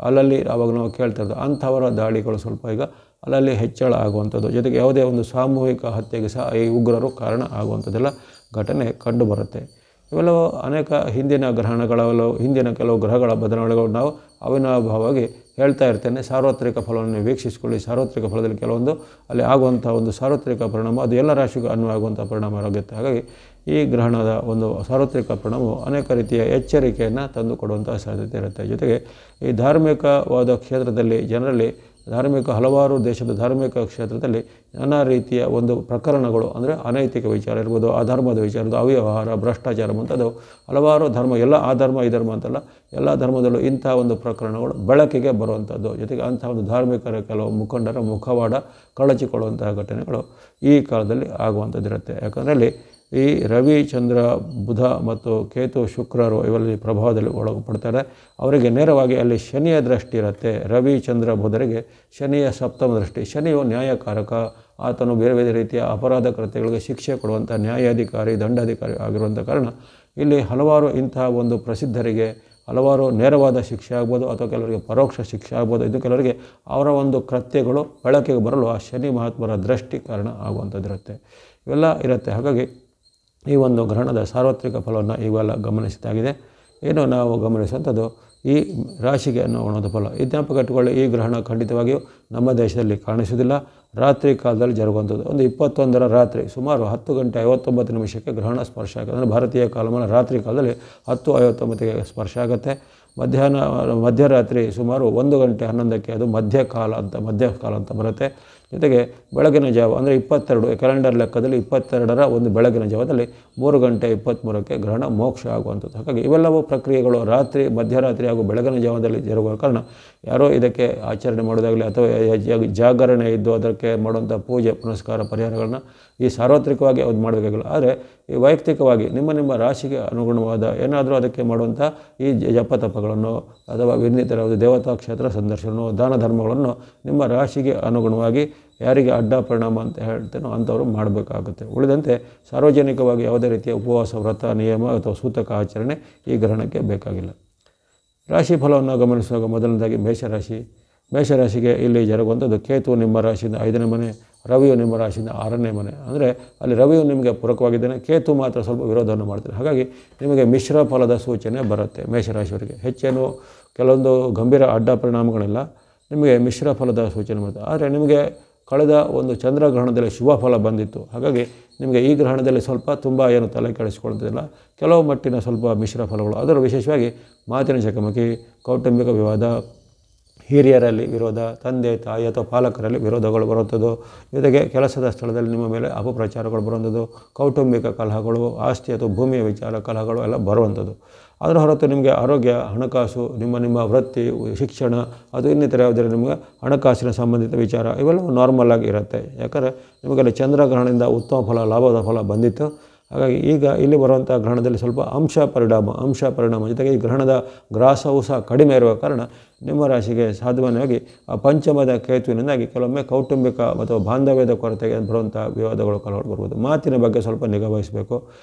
ಅಲ್ಲಲ್ಲಿ ಆವಾಗ ನಾವು ಕೇಳ್ತಾ ಇರ್ತೀವಿ, ಅಂಥವರ ದಾಳಿಗಳು ಸ್ವಲ್ಪ ಈಗ ಅಲ್ಲಲ್ಲಿ ಹೆಚ್ಚಳ ಆಗುವಂಥದ್ದು, ಜೊತೆಗೆ ಯಾವುದೇ ಒಂದು ಸಾಮೂಹಿಕ ಹತ್ಯೆಗೆ ಸಹ ಈ ಉಗ್ರರು ಕಾರಣ ಆಗುವಂಥದ್ದೆಲ್ಲ ಘಟನೆ ಕಂಡುಬರುತ್ತೆ. ಇವೆಲ್ಲವೂ ಅನೇಕ ಹಿಂದಿನ ಹಿಂದಿನ ಕೆಲವು ಗ್ರಹಗಳ ಬದಲಾವಣೆಗಳು ನಾವು ಅವಿನಾಭಾವವಾಗಿ ಹೇಳ್ತಾ ಇರ್ತೇನೆ. ಸಾರ್ವತ್ರಿಕ ಫಲವನ್ನು ವೀಕ್ಷಿಸಿಕೊಳ್ಳಿ. ಸಾರ್ವತ್ರಿಕ ಫಲದಲ್ಲಿ ಕೆಲವೊಂದು ಅಲ್ಲಿ ಆಗುವಂಥ ಒಂದು ಸಾರ್ವತ್ರಿಕ ಪರಿಣಾಮ ಅದು ಎಲ್ಲ ರಾಶಿಗೂ ಅನ್ವಯವಾಗುವಂಥ ಪರಿಣಾಮ ಆಗುತ್ತೆ. ಹಾಗಾಗಿ ಈ ಗ್ರಹಣದ ಒಂದು ಸಾರ್ವತ್ರಿಕ ಪರಿಣಾಮವು ಅನೇಕ ರೀತಿಯ ಎಚ್ಚರಿಕೆಯನ್ನು ತಂದುಕೊಡುವಂಥ ಸಾಧ್ಯತೆ ಇರುತ್ತೆ. ಜೊತೆಗೆ ಈ ಧಾರ್ಮಿಕವಾದ ಕ್ಷೇತ್ರದಲ್ಲಿ ಜನರಲ್ಲಿ ಹಲವಾರು ದೇಶದ ಧಾರ್ಮಿಕ ಕ್ಷೇತ್ರದಲ್ಲಿ ನಾನಾ ರೀತಿಯ ಒಂದು ಪ್ರಕರಣಗಳು ಅಂದರೆ ಅನೈತಿಕ ವಿಚಾರ ಇರ್ಬೋದು, ಅಧರ್ಮದ ವಿಚಾರದ ಅವ್ಯವಹಾರ, ಭ್ರಷ್ಟಾಚಾರ ಮುಂತಾದವು ಹಲವಾರು ಧರ್ಮ, ಎಲ್ಲ ಆ ಧರ್ಮ ಈ ಧರ್ಮ ಅಂತಲ್ಲ, ಎಲ್ಲ ಧರ್ಮದಲ್ಲೂ ಇಂಥ ಒಂದು ಪ್ರಕರಣಗಳು ಬೆಳಕಿಗೆ ಬರುವಂಥದ್ದು, ಜೊತೆಗೆ ಅಂಥ ಒಂದು ಧಾರ್ಮಿಕರ ಕೆಲವು ಮುಖಂಡರ ಮುಖವಾಡ ಕಳಚಿಕೊಳ್ಳುವಂತಹ ಘಟನೆಗಳು ಈ ಕಾಲದಲ್ಲಿ ಆಗುವಂಥದ್ದಿರುತ್ತೆ. ಯಾಕಂದರೆ ಅಲ್ಲಿ ಈ ರವಿ, ಚಂದ್ರ, ಬುಧ ಮತ್ತು ಕೇತು, ಶುಕ್ರರು ಇವರಲ್ಲಿ ಪ್ರಭಾವದಲ್ಲಿ ಒಳಪಡ್ತಾರೆ. ಅವರಿಗೆ ನೇರವಾಗಿ ಅಲ್ಲಿ ಶನಿಯ ದೃಷ್ಟಿ ಇರುತ್ತೆ. ರವಿ, ಚಂದ್ರ, ಬುಧರಿಗೆ ಶನಿಯ ಸಪ್ತಮ ದೃಷ್ಟಿ. ಶನಿಯು ನ್ಯಾಯಕಾರಕ, ಆತನು ಬೇರೆ ಬೇರೆ ರೀತಿಯ ಅಪರಾಧ ಕೃತ್ಯಗಳಿಗೆ ಶಿಕ್ಷೆ ಕೊಡುವಂಥ ನ್ಯಾಯಾಧಿಕಾರಿ, ದಂಡಾಧಿಕಾರಿ ಆಗಿರುವಂಥ ಕಾರಣ ಇಲ್ಲಿ ಹಲವಾರು ಇಂತಹ ಒಂದು ಪ್ರಸಿದ್ಧರಿಗೆ ಹಲವಾರು ನೇರವಾದ ಶಿಕ್ಷೆ ಆಗ್ಬೋದು ಅಥವಾ ಕೆಲವರಿಗೆ ಪರೋಕ್ಷ ಶಿಕ್ಷೆ ಆಗ್ಬೋದು. ಇದು ಕೆಲವರಿಗೆ ಅವರ ಒಂದು ಕೃತ್ಯಗಳು ಬೆಳಕಿಗೆ ಬರಲು ಆ ಶನಿ ಮಹಾತ್ಮರ ದೃಷ್ಟಿ ಕಾರಣ ಆಗುವಂಥದ್ದಿರುತ್ತೆ. ಇವೆಲ್ಲ ಇರುತ್ತೆ. ಹಾಗಾಗಿ ಈ ಒಂದು ಗ್ರಹಣದ ಸಾರ್ವತ್ರಿಕ ಫಲವನ್ನು ಇವೆಲ್ಲ ಗಮನಿಸಿದಾಗಿದೆ. ಏನು ನಾವು ಗಮನಿಸುವಂಥದ್ದು ಈ ರಾಶಿಗೆ ಅನ್ನೋ ಫಲ. ಈ ಜ್ಞಾಪಕ ಇಟ್ಟುಕೊಳ್ಳಿ, ಈ ಗ್ರಹಣ ಖಂಡಿತವಾಗಿಯೂ ನಮ್ಮ ದೇಶದಲ್ಲಿ ಕಾಣಿಸುವುದಿಲ್ಲ. ರಾತ್ರಿ ಕಾಲದಲ್ಲಿ ಜರುಗುವಂಥದ್ದು. ಒಂದು 21ರ ರಾತ್ರಿ ಸುಮಾರು 10 ಗಂಟೆ 59 ನಿಮಿಷಕ್ಕೆ ಗ್ರಹಣ ಸ್ಪರ್ಶ ಆಗುತ್ತೆ. ಅಂದರೆ ಭಾರತೀಯ ಕಾಲಮಾನ ರಾತ್ರಿ ಕಾಲದಲ್ಲಿ 10:59ಗೆ ಸ್ಪರ್ಶ ಆಗುತ್ತೆ. ಮಧ್ಯರಾತ್ರಿ ಸುಮಾರು 1 ಗಂಟೆ 11ಕ್ಕೆ ಅದು ಮಧ್ಯಕಾಲ ಅಂತ ಬರುತ್ತೆ. ಜೊತೆಗೆ ಬೆಳಗಿನ ಜಾವ ಅಂದರೆ 22 ಕ್ಯಾಲೆಂಡರ್ ಲೆಕ್ಕದಲ್ಲಿ 22ರ ಒಂದು ಬೆಳಗಿನ ಜಾವದಲ್ಲಿ 3 ಗಂಟೆ 23ಕ್ಕೆ ಗ್ರಹಣ ಮೋಕ್ಷ ಆಗುವಂಥದ್ದು. ಹಾಗಾಗಿ ಇವೆಲ್ಲವೂ ಪ್ರಕ್ರಿಯೆಗಳು ಮಧ್ಯರಾತ್ರಿ ಹಾಗೂ ಬೆಳಗಿನ ಜಾವದಲ್ಲಿ ಜರುಗುವ ಕಾರಣ ಯಾರೋ ಇದಕ್ಕೆ ಆಚರಣೆ ಮಾಡೋದಾಗಲಿ ಅಥವಾ ಜಾಗರಣೆ ಇದ್ದು ಅದಕ್ಕೆ ಮಾಡುವಂಥ ಪೂಜೆ ಪುನಸ್ಕಾರ ಪರಿಹಾರಗಳನ್ನ ಈ ಸಾರ್ವತ್ರಿಕವಾಗಿ ಅದು ಮಾಡಬೇಕಾಗಿಲ್ಲ. ಆದರೆ ಈ ವೈಯಕ್ತಿಕವಾಗಿ ನಿಮ್ಮ ರಾಶಿಗೆ ಅನುಗುಣವಾದ ಏನಾದರೂ ಅದಕ್ಕೆ ಮಾಡುವಂಥ ಈ ಜಪತಪಗಳನ್ನು ಅಥವಾ ಇನ್ನಿತರ ದೇವತಾ ಕ್ಷೇತ್ರ ಸಂದರ್ಶನ, ದಾನ ಧರ್ಮಗಳನ್ನು ನಿಮ್ಮ ರಾಶಿಗೆ ಅನುಗುಣವಾಗಿ ಯಾರಿಗೆ ಅಡ್ಡ ಪರಿಣಾಮ ಅಂತ ಹೇಳ್ತೇನೋ ಅಂಥವರು ಮಾಡಬೇಕಾಗುತ್ತೆ. ಉಳಿದಂತೆ ಸಾರ್ವಜನಿಕವಾಗಿ ಯಾವುದೇ ರೀತಿಯ ಉಪವಾಸ, ವ್ರತ, ನಿಯಮ ಅಥವಾ ಸೂತಕ ಆಚರಣೆ ಈ ಗ್ರಹಣಕ್ಕೆ ಬೇಕಾಗಿಲ್ಲ. ರಾಶಿ ಫಲವನ್ನು ಗಮನಿಸುವಾಗ ಮೊದಲನೇದಾಗಿ ಮೇಷರಾಶಿಗೆ ಇಲ್ಲಿ ಜರುಗುವಂಥದ್ದು ಕೇತು ನಿಮ್ಮ ರಾಶಿಯಿಂದ 5ನೇ ಮನೆ, ರವಿಯು ನಿಮ್ಮ ರಾಶಿಯಿಂದ 6ನೇ ಮನೆ. ಅಂದರೆ ಅಲ್ಲಿ ರವಿಯು ನಿಮಗೆ ಪೂರಕವಾಗಿದ್ದಾನೆ, ಕೇತು ಮಾತ್ರ ಸ್ವಲ್ಪ ವಿರೋಧವನ್ನು ಮಾಡ್ತಾರೆ. ಹಾಗಾಗಿ ನಿಮಗೆ ಮಿಶ್ರ ಫಲದ ಸೂಚನೆ ಬರುತ್ತೆ. ಮೇಷರಾಶಿಯವರಿಗೆ ಹೆಚ್ಚೇನು ಕೆಲವೊಂದು ಗಂಭೀರ ಅಡ್ಡ ಪರಿಣಾಮಗಳಿಲ್ಲ, ನಿಮಗೆ ಮಿಶ್ರ ಫಲದ ಸೂಚನೆ ಬರುತ್ತೆ. ಆದರೆ ನಿಮಗೆ ಕಳೆದ ಒಂದು ಚಂದ್ರಗ್ರಹಣದಲ್ಲಿ ಶುಭ ಫಲ ಬಂದಿತ್ತು. ಹಾಗಾಗಿ ನಿಮಗೆ ಈ ಗ್ರಹಣದಲ್ಲಿ ಸ್ವಲ್ಪ ತುಂಬ ಏನು ತಲೆ ಕೆಡಿಸ್ಕೊಳ್ತಿಲ್ಲ, ಕೆಲವು ಮಟ್ಟಿನ ಸ್ವಲ್ಪ ಮಿಶ್ರ ಫಲಗಳು. ಅದರ ವಿಶೇಷವಾಗಿ ಮಾತಿನ ಚಕಮಕಿ, ಕೌಟುಂಬಿಕ ವಿವಾದ, ಹಿರಿಯರಲ್ಲಿ ವಿರೋಧ, ತಂದೆ ತಾಯಿ ಅಥವಾ ಪಾಲಕರಲ್ಲಿ ವಿರೋಧಗಳು ಬರುವಂಥದ್ದು, ಜೊತೆಗೆ ಕೆಲಸದ ಸ್ಥಳದಲ್ಲಿ ನಿಮ್ಮ ಮೇಲೆ ಅಪಪ್ರಚಾರಗಳು ಬರುವಂಥದ್ದು, ಕೌಟುಂಬಿಕ ಕಲಹಗಳು, ಆಸ್ತಿ ಅಥವಾ ಭೂಮಿಯ ವಿಚಾರ ಕಲಹಗಳು ಎಲ್ಲ ಬರುವಂಥದ್ದು. ಅದರ ಹೊರತು ನಿಮಗೆ ಆರೋಗ್ಯ, ಹಣಕಾಸು, ನಿಮ್ಮ ವೃತ್ತಿ, ಶಿಕ್ಷಣ ಅದು ಇನ್ನಿತರ ಯಾವುದೇ ನಿಮಗೆ ಹಣಕಾಸಿನ ಸಂಬಂಧಿತ ವಿಚಾರ ಇವೆಲ್ಲವೂ ನಾರ್ಮಲ್ ಆಗಿ ಇರುತ್ತೆ. ಯಾಕಂದರೆ ನಿಮಗಲ್ಲಿ ಚಂದ್ರಗ್ರಹಣದಿಂದ ಉತ್ತಮ ಫಲ, ಲಾಭದ ಫಲ ಬಂದಿತ್ತು. ಹಾಗಾಗಿ ಈಗ ಇಲ್ಲಿ ಬರುವಂಥ ಗ್ರಹಣದಲ್ಲಿ ಸ್ವಲ್ಪ ಅಂಶ ಪರಿಣಾಮ ಜೊತೆಗೆ ಈ ಗ್ರಹಣದ ಗ್ರಾಸವು ಸಹ ಕಡಿಮೆ ಇರುವ ಕಾರಣ ನಿಮ್ಮ ರಾಶಿಗೆ ಸಾಮಾನ್ಯವಾಗಿ ಆ ಪಂಚಮದ ಕೇತುವಿನಿಂದಾಗಿ ಕೆಲವೊಮ್ಮೆ ಕೌಟುಂಬಿಕ ಅಥವಾ ಬಾಂಧವ್ಯದ ಕೊರತೆಗೆ ಬರುವಂಥ ವಿವಾದಗಳು ಕಲಹ ಬರ್ಬೋದು. ಮಾತಿನ ಬಗ್ಗೆ ಸ್ವಲ್ಪ ನಿಗಾ ವಹಿಸಬೇಕು.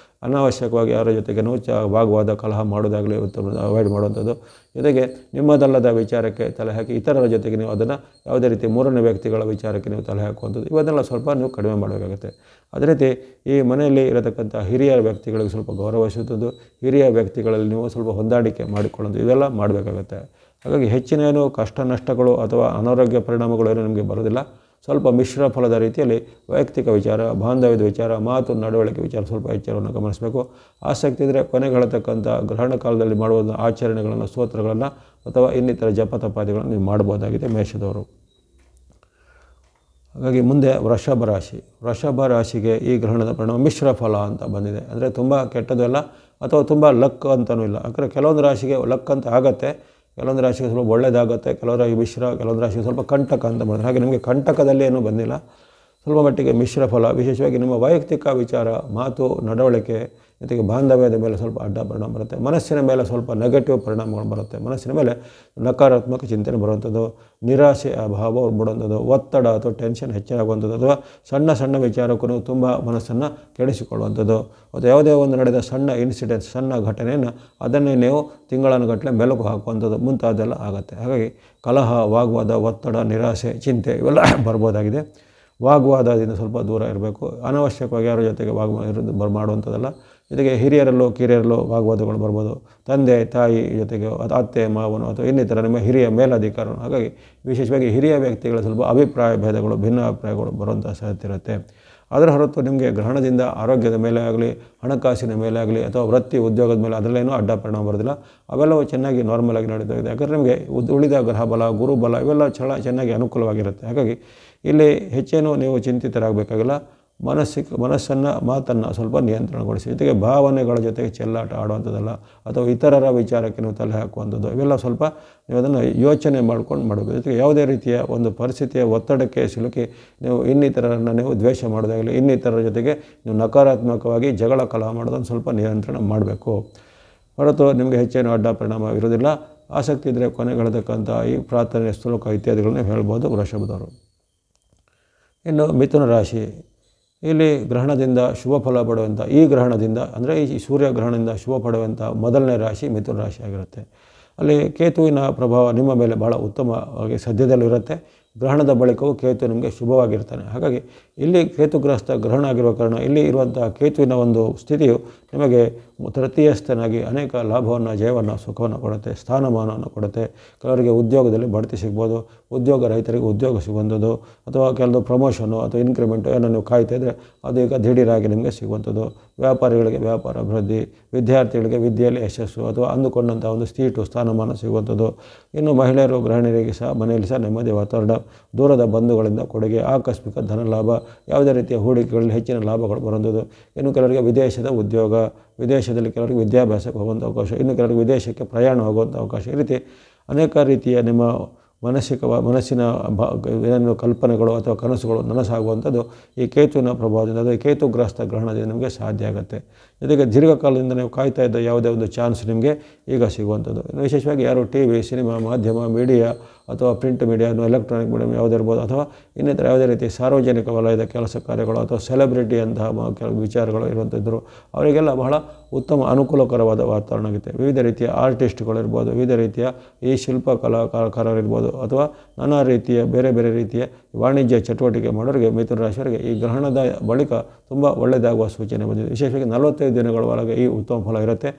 ಅನಾವಶ್ಯಕವಾಗಿ ಯಾರ ಜೊತೆಗೇನೂ ವಾಗ್ವಾದ ಕಲಹ ಮಾಡೋದಾಗಲಿ ಅವಾಯ್ಡ್ ಮಾಡುವಂಥದ್ದು. ಜೊತೆಗೆ ನಿಮ್ಮದಲ್ಲದ ವಿಚಾರಕ್ಕೆ ತಲೆ ಹಾಕಿ ಇತರರ ಜೊತೆಗೆ ನೀವು ಅದನ್ನು ಯಾವುದೇ ರೀತಿ ಮೂರನೇ ವ್ಯಕ್ತಿಗಳ ವಿಚಾರಕ್ಕೆ ನೀವು ತಲೆ ಹಾಕುವಂಥದ್ದು, ಇವನ್ನೆಲ್ಲ ಸ್ವಲ್ಪ ನೀವು ಕಡಿಮೆ ಮಾಡಬೇಕಾಗುತ್ತೆ. ಅದೇ ರೀತಿ ಈ ಮನೆಯಲ್ಲಿ ಇರತಕ್ಕಂಥ ಹಿರಿಯ ವ್ಯಕ್ತಿಗಳಿಗೆ ಸ್ವಲ್ಪ ಗೌರವಿಸುವಂಥದ್ದು, ಹಿರಿಯ ವ್ಯಕ್ತಿಗಳಲ್ಲಿ ನೀವು ಸ್ವಲ್ಪ ಹೊಂದಾಣಿಕೆ ಮಾಡಿಕೊಳ್ಳೋದು, ಇವೆಲ್ಲ ಮಾಡಬೇಕಾಗುತ್ತೆ. ಹಾಗಾಗಿ ಹೆಚ್ಚಿನ ಏನು ಕಷ್ಟ ನಷ್ಟಗಳು ಅಥವಾ ಅನಾರೋಗ್ಯ ಪರಿಣಾಮಗಳು ಏನೂ ನಿಮಗೆ ಬರೋದಿಲ್ಲ. ಸ್ವಲ್ಪ ಮಿಶ್ರ ಫಲದ ರೀತಿಯಲ್ಲಿ ವೈಯಕ್ತಿಕ ವಿಚಾರ, ಬಾಂಧವ್ಯದ ವಿಚಾರ, ಮಾತು ನಡವಳಿಕೆ ವಿಚಾರ ಸ್ವಲ್ಪ ಎಚ್ಚರವನ್ನು ಗಮನಿಸಬೇಕು. ಆಸಕ್ತಿ ಇದ್ದರೆ ಕೊನೆಗೆ ಹೇಳತಕ್ಕಂಥ ಗ್ರಹಣ ಕಾಲದಲ್ಲಿ ಮಾಡುವ ಆಚರಣೆಗಳನ್ನು, ಸ್ತೋತ್ರಗಳನ್ನು ಅಥವಾ ಇನ್ನಿತರ ಜಪತಪಾದಿಗಳನ್ನು ನೀವು ಮಾಡ್ಬೋದಾಗಿದೆ ಮೇಷದವರು. ಹಾಗಾಗಿ ಮುಂದೆ ವೃಷಭ ರಾಶಿ. ವೃಷಭ ರಾಶಿಗೆ ಈ ಗ್ರಹಣದ ಪರಿಣಾಮ ಮಿಶ್ರ ಫಲ ಅಂತ ಬಂದಿದೆ. ಅಂದರೆ ತುಂಬ ಕೆಟ್ಟದ್ದು ಅಲ್ಲ ಅಥವಾ ತುಂಬ ಲಕ್ ಅಂತಲೂ ಇಲ್ಲ. ಯಾಕಂದರೆ ಕೆಲವೊಂದು ರಾಶಿಗೆ ಲಕ್ ಅಂತ ಆಗುತ್ತೆ, ಕೆಲವೊಂದು ರಾಶಿಗೆ ಸ್ವಲ್ಪ ಒಳ್ಳೆಯದಾಗುತ್ತೆ, ಕೆಲವರಾಗಿ ಮಿಶ್ರ, ಕೆಲವೊಂದು ರಾಶಿಗೆ ಸ್ವಲ್ಪ ಕಂಟಕ ಅಂತ ಮಾಡಿದ್ರೆ. ಹಾಗೆ ನಿಮಗೆ ಕಂಟಕದಲ್ಲಿ ಏನೂ ಬಂದಿಲ್ಲ, ಸ್ವಲ್ಪ ಮಟ್ಟಿಗೆ ಮಿಶ್ರ ಫಲ. ವಿಶೇಷವಾಗಿ ನಿಮ್ಮ ವೈಯಕ್ತಿಕ ವಿಚಾರ, ಮಾತು ನಡವಳಿಕೆ ಜೊತೆಗೆ ಬಾಂಧವ್ಯದ ಮೇಲೆ ಸ್ವಲ್ಪ ಅಡ್ಡ ಪರಿಣಾಮ ಬರುತ್ತೆ. ಮನಸ್ಸಿನ ಮೇಲೆ ಸ್ವಲ್ಪ ನೆಗೆಟಿವ್ ಪರಿಣಾಮಗಳು ಬರುತ್ತೆ. ಮನಸ್ಸಿನ ಮೇಲೆ ನಕಾರಾತ್ಮಕ ಚಿಂತನೆ ಬರುವಂಥದ್ದು, ನಿರಾಶೆ ಅಭಾವ ಬಿಡುವಂಥದ್ದು, ಒತ್ತಡ ಅಥವಾ ಟೆನ್ಷನ್ ಹೆಚ್ಚಾಗುವಂಥದ್ದು, ಅಥವಾ ಸಣ್ಣ ಸಣ್ಣ ವಿಚಾರಕ್ಕೂ ತುಂಬ ಮನಸ್ಸನ್ನು ಕೆಡಿಸಿಕೊಳ್ಳುವಂಥದ್ದು, ಮತ್ತು ಯಾವುದೇ ಒಂದು ನಡೆದ ಸಣ್ಣ ಇನ್ಸಿಡೆನ್ಸ್, ಸಣ್ಣ ಘಟನೆಯನ್ನು ಅದನ್ನೇ ನೀವು ತಿಂಗಳನ್ನುಗಟ್ಟಲೆ ಮೆಲುಕು ಹಾಕುವಂಥದ್ದು ಮುಂತಾದೆಲ್ಲ ಆಗುತ್ತೆ. ಹಾಗಾಗಿ ಕಲಹ, ವಾಗ್ವಾದ, ಒತ್ತಡ, ನಿರಾಶೆ, ಚಿಂತೆ ಇವೆಲ್ಲ ಬರ್ಬೋದಾಗಿದೆ. ವಾಗ್ವಾದದಿಂದ ಸ್ವಲ್ಪ ದೂರ ಇರಬೇಕು. ಅನಾವಶ್ಯಕವಾಗಿ ಯಾರ ಜೊತೆಗೆ ಮಾಡುವಂಥದ್ದಲ್ಲ. ಜೊತೆಗೆ ಹಿರಿಯರಲ್ಲೋ ಕಿರಿಯರಲ್ಲೋ ವಾಗ್ವಾದಗಳು ಬರ್ಬೋದು. ತಂದೆ ತಾಯಿ ಜೊತೆಗೆ ಅತ್ತೆ ಮಾವನು ಅಥವಾ ಇನ್ನಿತರ ನಿಮ್ಮ ಹಿರಿಯ ಮೇಲಧಿಕಾರನು. ಹಾಗಾಗಿ ವಿಶೇಷವಾಗಿ ಹಿರಿಯ ವ್ಯಕ್ತಿಗಳ ಸ್ವಲ್ಪ ಅಭಿಪ್ರಾಯ ಭೇದಗಳು, ಭಿನ್ನಾಭಿಪ್ರಾಯಗಳು ಬರುವಂಥ ಸಾಧ್ಯತೆ ಇರುತ್ತೆ. ಅದರ ಹೊರತು ನಿಮಗೆ ಗ್ರಹಣದಿಂದ ಆರೋಗ್ಯದ ಮೇಲೆ ಆಗಲಿ, ಹಣಕಾಸಿನ ಮೇಲೆ ಆಗಲಿ ಅಥವಾ ವೃತ್ತಿ ಉದ್ಯೋಗದ ಮೇಲೆ ಅದರಲ್ಲೇನೂ ಅಡ್ಡ ಪರಿಣಾಮ ಬರೋದಿಲ್ಲ. ಅವೆಲ್ಲವೂ ಚೆನ್ನಾಗಿ ನಾರ್ಮಲಾಗಿ ನಡೀತಾ ಇದೆ. ಯಾಕಂದರೆ ನಿಮಗೆ ಉಳಿದ ಗ್ರಹ ಬಲ, ಗುರುಬಲ ಇವೆಲ್ಲ ಚೆನ್ನಾಗಿ ಅನುಕೂಲವಾಗಿರುತ್ತೆ. ಹಾಗಾಗಿ ಇಲ್ಲಿ ಹೆಚ್ಚೇನು ನೀವು ಚಿಂತಿತರಾಗಬೇಕಾಗಿಲ್ಲ. ಮನಸ್ಸನ್ನು, ಮಾತನ್ನು ಸ್ವಲ್ಪ ನಿಯಂತ್ರಣಗೊಳಿಸಿ. ಜೊತೆಗೆ ಭಾವನೆಗಳ ಜೊತೆಗೆ ಚೆಲ್ಲಾಟ ಆಡುವಂಥದ್ದಲ್ಲ ಅಥವಾ ಇತರರ ವಿಚಾರಕ್ಕೆ ನೀವು ತಲೆ ಹಾಕುವಂಥದ್ದು, ಇವೆಲ್ಲ ಸ್ವಲ್ಪ ನೀವು ಅದನ್ನು ಯೋಚನೆ ಮಾಡ್ಕೊಂಡು ಮಾಡಬೇಕು. ಜೊತೆಗೆ ಯಾವುದೇ ರೀತಿಯ ಒಂದು ಪರಿಸ್ಥಿತಿಯ ಒತ್ತಡಕ್ಕೆ ಸಿಲುಕಿ ನೀವು ಇನ್ನಿತರರನ್ನು ನೀವು ದ್ವೇಷ ಮಾಡೋದಾಗಲಿ, ಇನ್ನಿತರರ ಜೊತೆಗೆ ನೀವು ನಕಾರಾತ್ಮಕವಾಗಿ ಜಗಳ ಕಲಹ ಮಾಡೋದನ್ನು ಸ್ವಲ್ಪ ನಿಯಂತ್ರಣ ಮಾಡಬೇಕು. ಹೊರತು ನಿಮಗೆ ಹೆಚ್ಚೇನು ಅಡ್ಡ ಪರಿಣಾಮ ಇರೋದಿಲ್ಲ. ಆಸಕ್ತಿ ಇದ್ದರೆ ಕೊನೆಗೆಳತಕ್ಕಂಥ ಈ ಪ್ರಾರ್ಥನೆ, ಶ್ಲೋಕ ಇತ್ಯಾದಿಗಳನ್ನ ಹೇಳ್ಬೋದು ವೃಷಭದವರು. ಇನ್ನು ಮಿಥುನ ರಾಶಿ. ಇಲ್ಲಿ ಗ್ರಹಣದಿಂದ ಶುಭ ಫಲ ಪಡುವಂಥ ಈ ಗ್ರಹಣದಿಂದ ಅಂದರೆ ಈ ಸೂರ್ಯಗ್ರಹಣದಿಂದ ಶುಭ ಪಡುವಂಥ ಮೊದಲನೇ ರಾಶಿ ಮಿಥುನ ರಾಶಿ ಆಗಿರುತ್ತೆ. ಅಲ್ಲಿ ಕೇತುವಿನ ಪ್ರಭಾವ ನಿಮ್ಮ ಮೇಲೆ ಭಾಳ ಉತ್ತಮವಾಗಿ ಸದ್ಯದಲ್ಲಿರುತ್ತೆ. ಗ್ರಹಣದ ಬಳಿಕವೂ ಕೇತು ನಿಮಗೆ ಶುಭವಾಗಿರ್ತಾನೆ. ಹಾಗಾಗಿ ಇಲ್ಲಿ ಕೇತುಗ್ರಸ್ತ ಗ್ರಹಣ ಆಗಿರುವ ಕಾರಣ ಇಲ್ಲಿ ಇರುವಂಥ ಕೇತುವಿನ ಒಂದು ಸ್ಥಿತಿಯು ನಿಮಗೆ ತೃತೀಯಸ್ಥನಾಗಿ ಅನೇಕ ಲಾಭವನ್ನು, ಜಯವನ್ನು, ಸುಖವನ್ನು ಕೊಡುತ್ತೆ, ಸ್ಥಾನಮಾನವನ್ನು ಕೊಡುತ್ತೆ. ಕೆಲವರಿಗೆ ಉದ್ಯೋಗದಲ್ಲಿ ಬಡ್ತಿ ಸಿಗ್ಬೋದು, ಉದ್ಯೋಗ ರಹಿತರಿಗೆ ಉದ್ಯೋಗ ಸಿಗುವಂಥದ್ದು, ಅಥವಾ ಕೆಲವು ಪ್ರಮೋಷನು ಅಥವಾ ಇನ್ಕ್ರಿಮೆಂಟು ಏನೋ ನೀವು ಕಾಯ್ತಾ ಇದ್ದರೆ ಅದು ಈಗ ದಿಢೀರಾಗಿ ನಿಮಗೆ ಸಿಗುವಂಥದ್ದು. ವ್ಯಾಪಾರಿಗಳಿಗೆ ವ್ಯಾಪಾರ ಅಭಿವೃದ್ಧಿ, ವಿದ್ಯಾರ್ಥಿಗಳಿಗೆ ವಿದ್ಯೆಯಲ್ಲಿ ಯಶಸ್ಸು ಅಥವಾ ಅಂದುಕೊಂಡಂಥ ಒಂದು ಸೀಟು, ಸ್ಥಾನಮಾನ ಸಿಗುವಂಥದ್ದು. ಇನ್ನು ಮಹಿಳೆಯರು, ಗೃಹಿಣಿಯರಿಗೆ ಸಹ ಮನೆಯಲ್ಲಿ ಸಹ ನೆಮ್ಮದಿ ವಾತಾವರಣ, ದೂರದ ಬಂಧುಗಳಿಂದ ಕೊಡುಗೆ, ಆಕಸ್ಮಿಕ ಧನ ಲಾಭ, ಯಾವುದೇ ರೀತಿಯ ಹೂಡಿಕೆಗಳಲ್ಲಿ ಹೆಚ್ಚಿನ ಲಾಭಗಳು ಬರುವಂಥದ್ದು. ಇನ್ನು ಕೆಲವರಿಗೆ ವಿದೇಶದ ಉದ್ಯೋಗ, ವಿದೇಶದಲ್ಲಿ ಕೆಲವರಿಗೆ ವಿದ್ಯಾಭ್ಯಾಸಕ್ಕೆ ಹೋಗುವಂಥ ಅವಕಾಶ, ಇನ್ನು ಕೆಲವರಿಗೆ ವಿದೇಶಕ್ಕೆ ಪ್ರಯಾಣ ಹೋಗುವಂಥ ಅವಕಾಶ. ಈ ರೀತಿ ಅನೇಕ ರೀತಿಯ ನಿಮ್ಮ ಮನಸ್ಸಿನ ಏನೇನು ಕಲ್ಪನೆಗಳು ಅಥವಾ ಕನಸುಗಳು ನನಸಾಗುವಂಥದ್ದು ಈ ಕೇತುವಿನ ಪ್ರಭಾವದಿಂದ, ಅದು ಕೇತುಗ್ರಸ್ತ ಗ್ರಹಣದಿಂದ ನಿಮಗೆ ಸಾಧ್ಯ ಆಗುತ್ತೆ. ಜೊತೆಗೆ ದೀರ್ಘಕಾಲದಿಂದ ನೀವು ಕಾಯ್ತಾ ಇದ್ದ ಯಾವುದೇ ಒಂದು ಚಾನ್ಸ್ ನಿಮಗೆ ಈಗ ಸಿಗುವಂಥದ್ದು. ಇನ್ನು ವಿಶೇಷವಾಗಿ ಯಾರು ಟಿವಿ, ಸಿನಿಮಾ, ಮಾಧ್ಯಮ, ಮೀಡಿಯಾ ಅಥವಾ ಪ್ರಿಂಟ್ ಮೀಡಿಯಾ, ಎಲೆಕ್ಟ್ರಾನಿಕ್ ಮೀಡಿಯಾ ಯಾವುದೇ ಇರ್ಬೋದು, ಅಥವಾ ಇನ್ನಿತರ ಯಾವುದೇ ರೀತಿ ಸಾರ್ವಜನಿಕ ವಲಯದ ಕೆಲಸ ಕಾರ್ಯಗಳು ಅಥವಾ ಸೆಲೆಬ್ರಿಟಿ ಅಂತಹ ಕೆಲವು ವಿಚಾರಗಳು ಇರುವಂಥದ್ದರು, ಅವರಿಗೆಲ್ಲ ಬಹಳ ಉತ್ತಮ ಅನುಕೂಲಕರವಾದ ವಾತಾವರಣ ಆಗುತ್ತೆ. ವಿವಿಧ ರೀತಿಯ ಆರ್ಟಿಸ್ಟ್ಗಳಿರ್ಬೋದು, ವಿವಿಧ ರೀತಿಯ ಈ ಶಿಲ್ಪ ಕಲಾಕಾರರಿರ್ಬೋದು, ಅಥವಾ ನಾನಾ ರೀತಿಯ ಬೇರೆ ಬೇರೆ ರೀತಿಯ ವಾಣಿಜ್ಯ ಚಟುವಟಿಕೆ ಮಾಡೋರಿಗೆ, ಮಿಥುನ ರಾಶಿಯವರಿಗೆ ಈ ಗ್ರಹಣದ ಬಳಿಕ ತುಂಬ ಒಳ್ಳೆಯದಾಗುವ ಸೂಚನೆ ಬಂದಿದೆ. ವಿಶೇಷವಾಗಿ 45 ದಿನಗಳ ಒಳಗೆ ಈ ಉತ್ತಮ ಫಲ ಇರುತ್ತೆ.